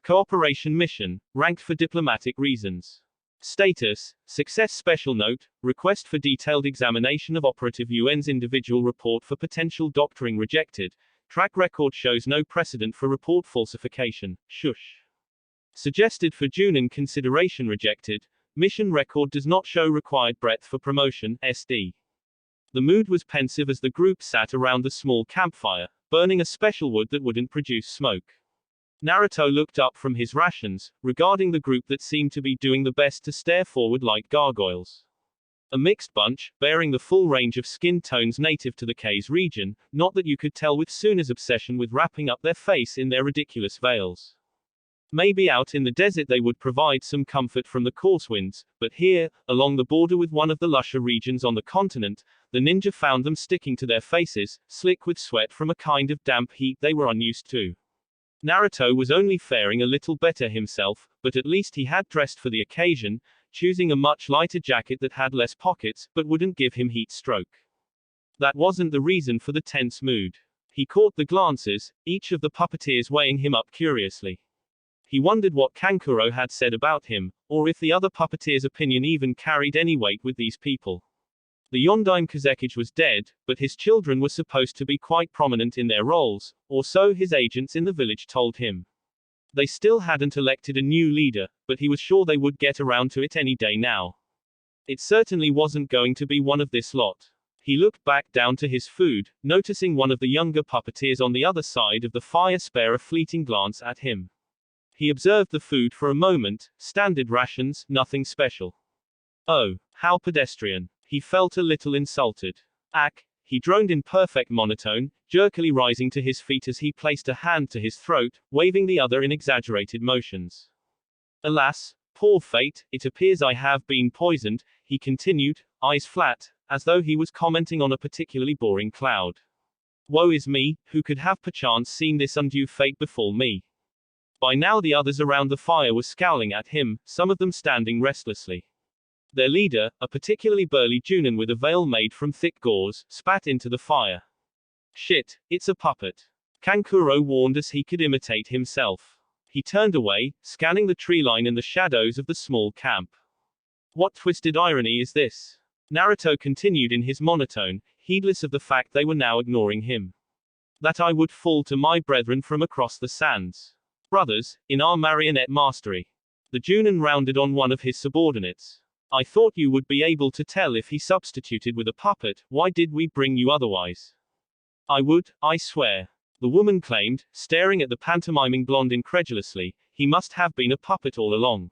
Cooperation mission, ranked for diplomatic reasons. Status, success. Special note, request for detailed examination of Operative UN's individual report for potential doctoring rejected. Track record shows no precedent for report falsification. Shush. Suggested for Junin consideration rejected. Mission record does not show required breadth for promotion. SD. The mood was pensive as the group sat around the small campfire, burning a special wood that wouldn't produce smoke. Naruto looked up from his rations, regarding the group that seemed to be doing the best to stare forward like gargoyles. A mixed bunch, bearing the full range of skin tones native to the K's region, not that you could tell with Suna's obsession with wrapping up their face in their ridiculous veils. Maybe out in the desert they would provide some comfort from the coarse winds, but here, along the border with one of the lusher regions on the continent, the ninja found them sticking to their faces, slick with sweat from a kind of damp heat they were unused to. Naruto was only faring a little better himself, but at least he had dressed for the occasion, choosing a much lighter jacket that had less pockets, but wouldn't give him heat stroke. That wasn't the reason for the tense mood. He caught the glances, each of the puppeteers weighing him up curiously. He wondered what Kankuro had said about him, or if the other puppeteer's opinion even carried any weight with these people. The Yondaime Kazekage was dead, but his children were supposed to be quite prominent in their roles, or so his agents in the village told him. They still hadn't elected a new leader, but he was sure they would get around to it any day now. It certainly wasn't going to be one of this lot. He looked back down to his food, noticing one of the younger puppeteers on the other side of the fire spare a fleeting glance at him. He observed the food for a moment, standard rations, nothing special. Oh, how pedestrian. He felt a little insulted. Ack, he droned in perfect monotone, jerkily rising to his feet as he placed a hand to his throat, waving the other in exaggerated motions. Alas, poor fate, it appears I have been poisoned, he continued, eyes flat, as though he was commenting on a particularly boring cloud. Woe is me, who could have perchance seen this undue fate befall me. By now the others around the fire were scowling at him, some of them standing restlessly. Their leader, a particularly burly Junin with a veil made from thick gauze, spat into the fire. Shit, it's a puppet. Kankuro warned as he could imitate himself. He turned away, scanning the tree line and the shadows of the small camp. What twisted irony is this? Naruto continued in his monotone, heedless of the fact they were now ignoring him. That I would fall to my brethren from across the sands. Brothers, in our marionette mastery. The Junin rounded on one of his subordinates. I thought you would be able to tell if he substituted with a puppet, why did we bring you otherwise? I would, I swear. The woman claimed, staring at the pantomiming blonde incredulously, he must have been a puppet all along.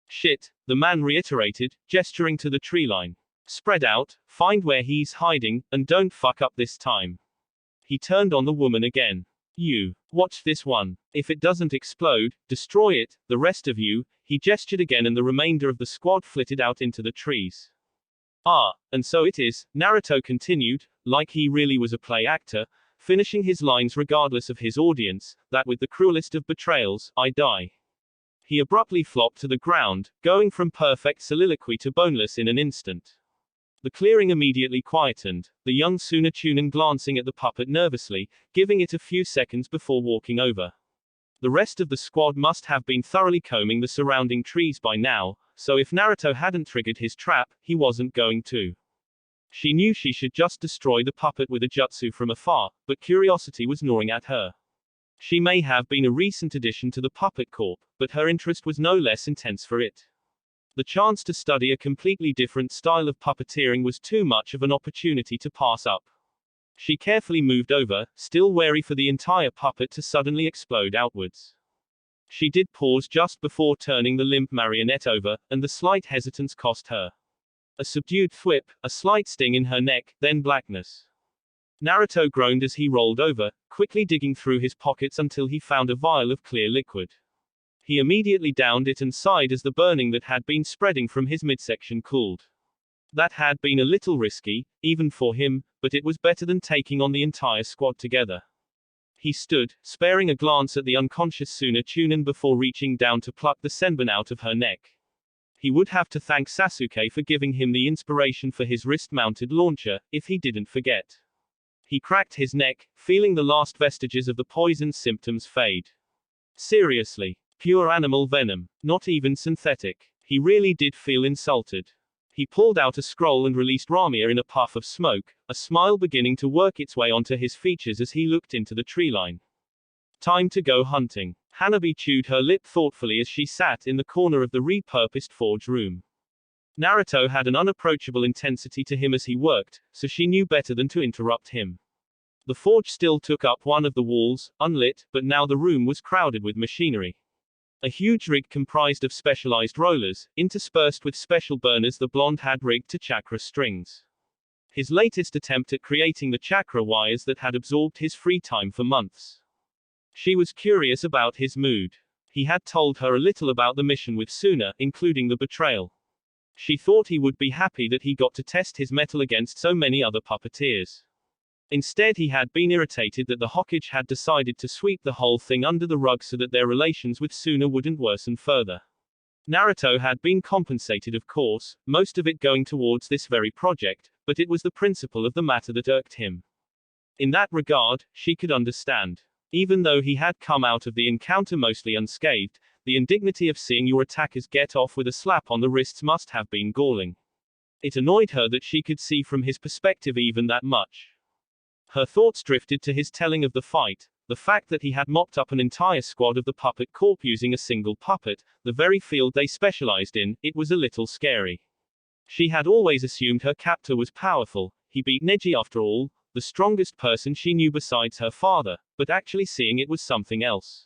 Shit, the man reiterated, gesturing to the tree line. Spread out, find where he's hiding, and don't fuck up this time. He turned on the woman again. You. Watch this one. If it doesn't explode, destroy it, the rest of you. He gestured again and the remainder of the squad flitted out into the trees. Ah, and so it is, Naruto continued, like he really was a play actor, finishing his lines regardless of his audience, that with the cruelest of betrayals, I die. He abruptly flopped to the ground, going from perfect soliloquy to boneless in an instant. The clearing immediately quietened, the young Suna Chunin glancing at the puppet nervously, giving it a few seconds before walking over. The rest of the squad must have been thoroughly combing the surrounding trees by now, so if Naruto hadn't triggered his trap, he wasn't going to. She knew she should just destroy the puppet with a jutsu from afar, but curiosity was gnawing at her. She may have been a recent addition to the puppet corps, but her interest was no less intense for it. The chance to study a completely different style of puppeteering was too much of an opportunity to pass up. She carefully moved over, still wary for the entire puppet to suddenly explode outwards. She did pause just before turning the limp marionette over, and the slight hesitance cost her. A subdued thwip, a slight sting in her neck, then blackness. Naruto groaned as he rolled over, quickly digging through his pockets until he found a vial of clear liquid. He immediately downed it and sighed as the burning that had been spreading from his midsection cooled. That had been a little risky, even for him, but it was better than taking on the entire squad together. He stood, sparing a glance at the unconscious Suna Chunin before reaching down to pluck the senbon out of her neck. He would have to thank Sasuke for giving him the inspiration for his wrist-mounted launcher, if he didn't forget. He cracked his neck, feeling the last vestiges of the poison symptoms fade. Seriously. Pure animal venom. Not even synthetic. He really did feel insulted. He pulled out a scroll and released Ramia in a puff of smoke, a smile beginning to work its way onto his features as he looked into the tree line. Time to go hunting. Hanabi chewed her lip thoughtfully as she sat in the corner of the repurposed forge room. Naruto had an unapproachable intensity to him as he worked, so she knew better than to interrupt him. The forge still took up one of the walls, unlit, but now the room was crowded with machinery. A huge rig comprised of specialized rollers, interspersed with special burners the blonde had rigged to chakra strings. His latest attempt at creating the chakra wires that had absorbed his free time for months. She was curious about his mood. He had told her a little about the mission with Suna, including the betrayal. She thought he would be happy that he got to test his mettle against so many other puppeteers. Instead, he had been irritated that the Hokage had decided to sweep the whole thing under the rug so that their relations with Suna wouldn't worsen further. Naruto had been compensated, of course, most of it going towards this very project, but it was the principle of the matter that irked him. In that regard, she could understand. Even though he had come out of the encounter mostly unscathed, the indignity of seeing your attackers get off with a slap on the wrists must have been galling. It annoyed her that she could see from his perspective even that much. Her thoughts drifted to his telling of the fight, the fact that he had mopped up an entire squad of the puppet corps using a single puppet, the very field they specialized in. It was a little scary. She had always assumed her captor was powerful. He beat Neji after all, the strongest person she knew besides her father, but actually seeing it was something else.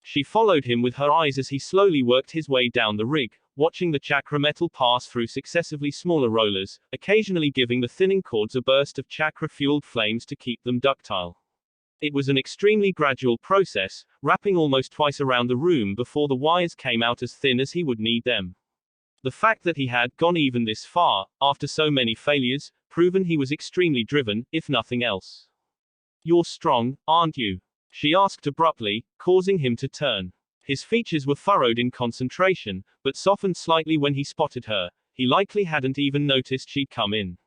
She followed him with her eyes as he slowly worked his way down the rig, watching the chakra metal pass through successively smaller rollers, occasionally giving the thinning cords a burst of chakra-fueled flames to keep them ductile. It was an extremely gradual process, wrapping almost twice around the room before the wires came out as thin as he would need them. The fact that he had gone even this far, after so many failures, proven he was extremely driven, if nothing else. "You're strong, aren't you?" she asked abruptly, causing him to turn. His features were furrowed in concentration, but softened slightly when he spotted her. He likely hadn't even noticed she'd come in.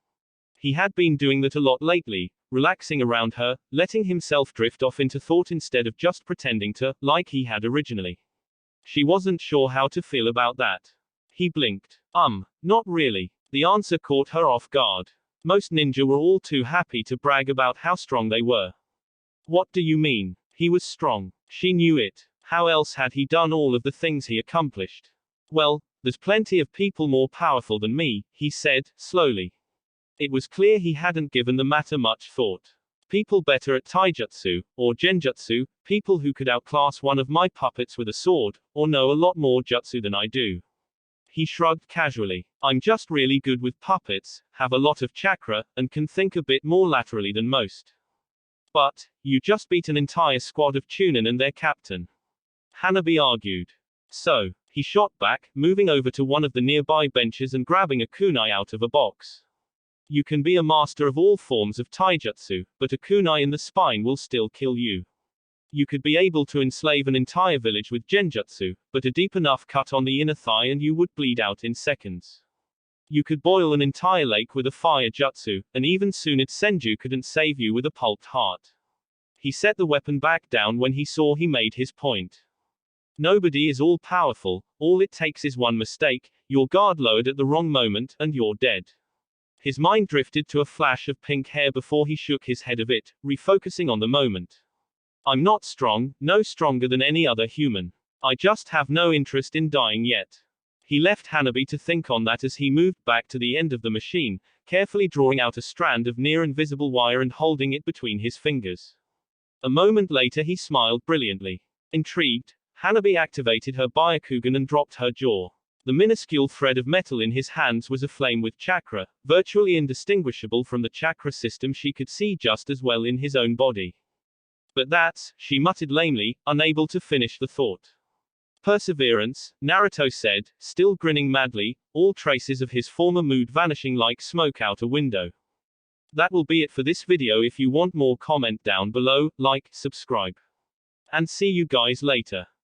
He had been doing that a lot lately, relaxing around her, letting himself drift off into thought instead of just pretending to, like he had originally. She wasn't sure how to feel about that. He blinked. Not really. The answer caught her off guard. Most ninja were all too happy to brag about how strong they were. What do you mean? He was strong. She knew it. How else had he done all of the things he accomplished? Well, there's plenty of people more powerful than me, he said, slowly. It was clear he hadn't given the matter much thought. People better at taijutsu, or genjutsu, people who could outclass one of my puppets with a sword, or know a lot more jutsu than I do. He shrugged casually. I'm just really good with puppets, have a lot of chakra, and can think a bit more laterally than most. But, you just beat an entire squad of Chunin and their captain. Hanabi argued. So, he shot back, moving over to one of the nearby benches and grabbing a kunai out of a box. You can be a master of all forms of taijutsu, but a kunai in the spine will still kill you. You could be able to enslave an entire village with genjutsu, but a deep enough cut on the inner thigh and you would bleed out in seconds. You could boil an entire lake with a fire jutsu, and even Tsunade Senju couldn't save you with a pulped heart. He set the weapon back down when he saw he made his point. Nobody is all powerful, all it takes is one mistake, your guard lowered at the wrong moment, and you're dead. His mind drifted to a flash of pink hair before he shook his head of it, refocusing on the moment. I'm not strong, no stronger than any other human. I just have no interest in dying yet. He left Hanabi to think on that as he moved back to the end of the machine, carefully drawing out a strand of near-invisible wire and holding it between his fingers. A moment later he smiled brilliantly. Intrigued, Hanabi activated her Byakugan and dropped her jaw. The minuscule thread of metal in his hands was aflame with chakra, virtually indistinguishable from the chakra system she could see just as well in his own body. But that's, she muttered lamely, unable to finish the thought. Perseverance, Naruto said, still grinning madly, all traces of his former mood vanishing like smoke out a window. That will be it for this video. If you want more, comment down below, like, subscribe. And see you guys later.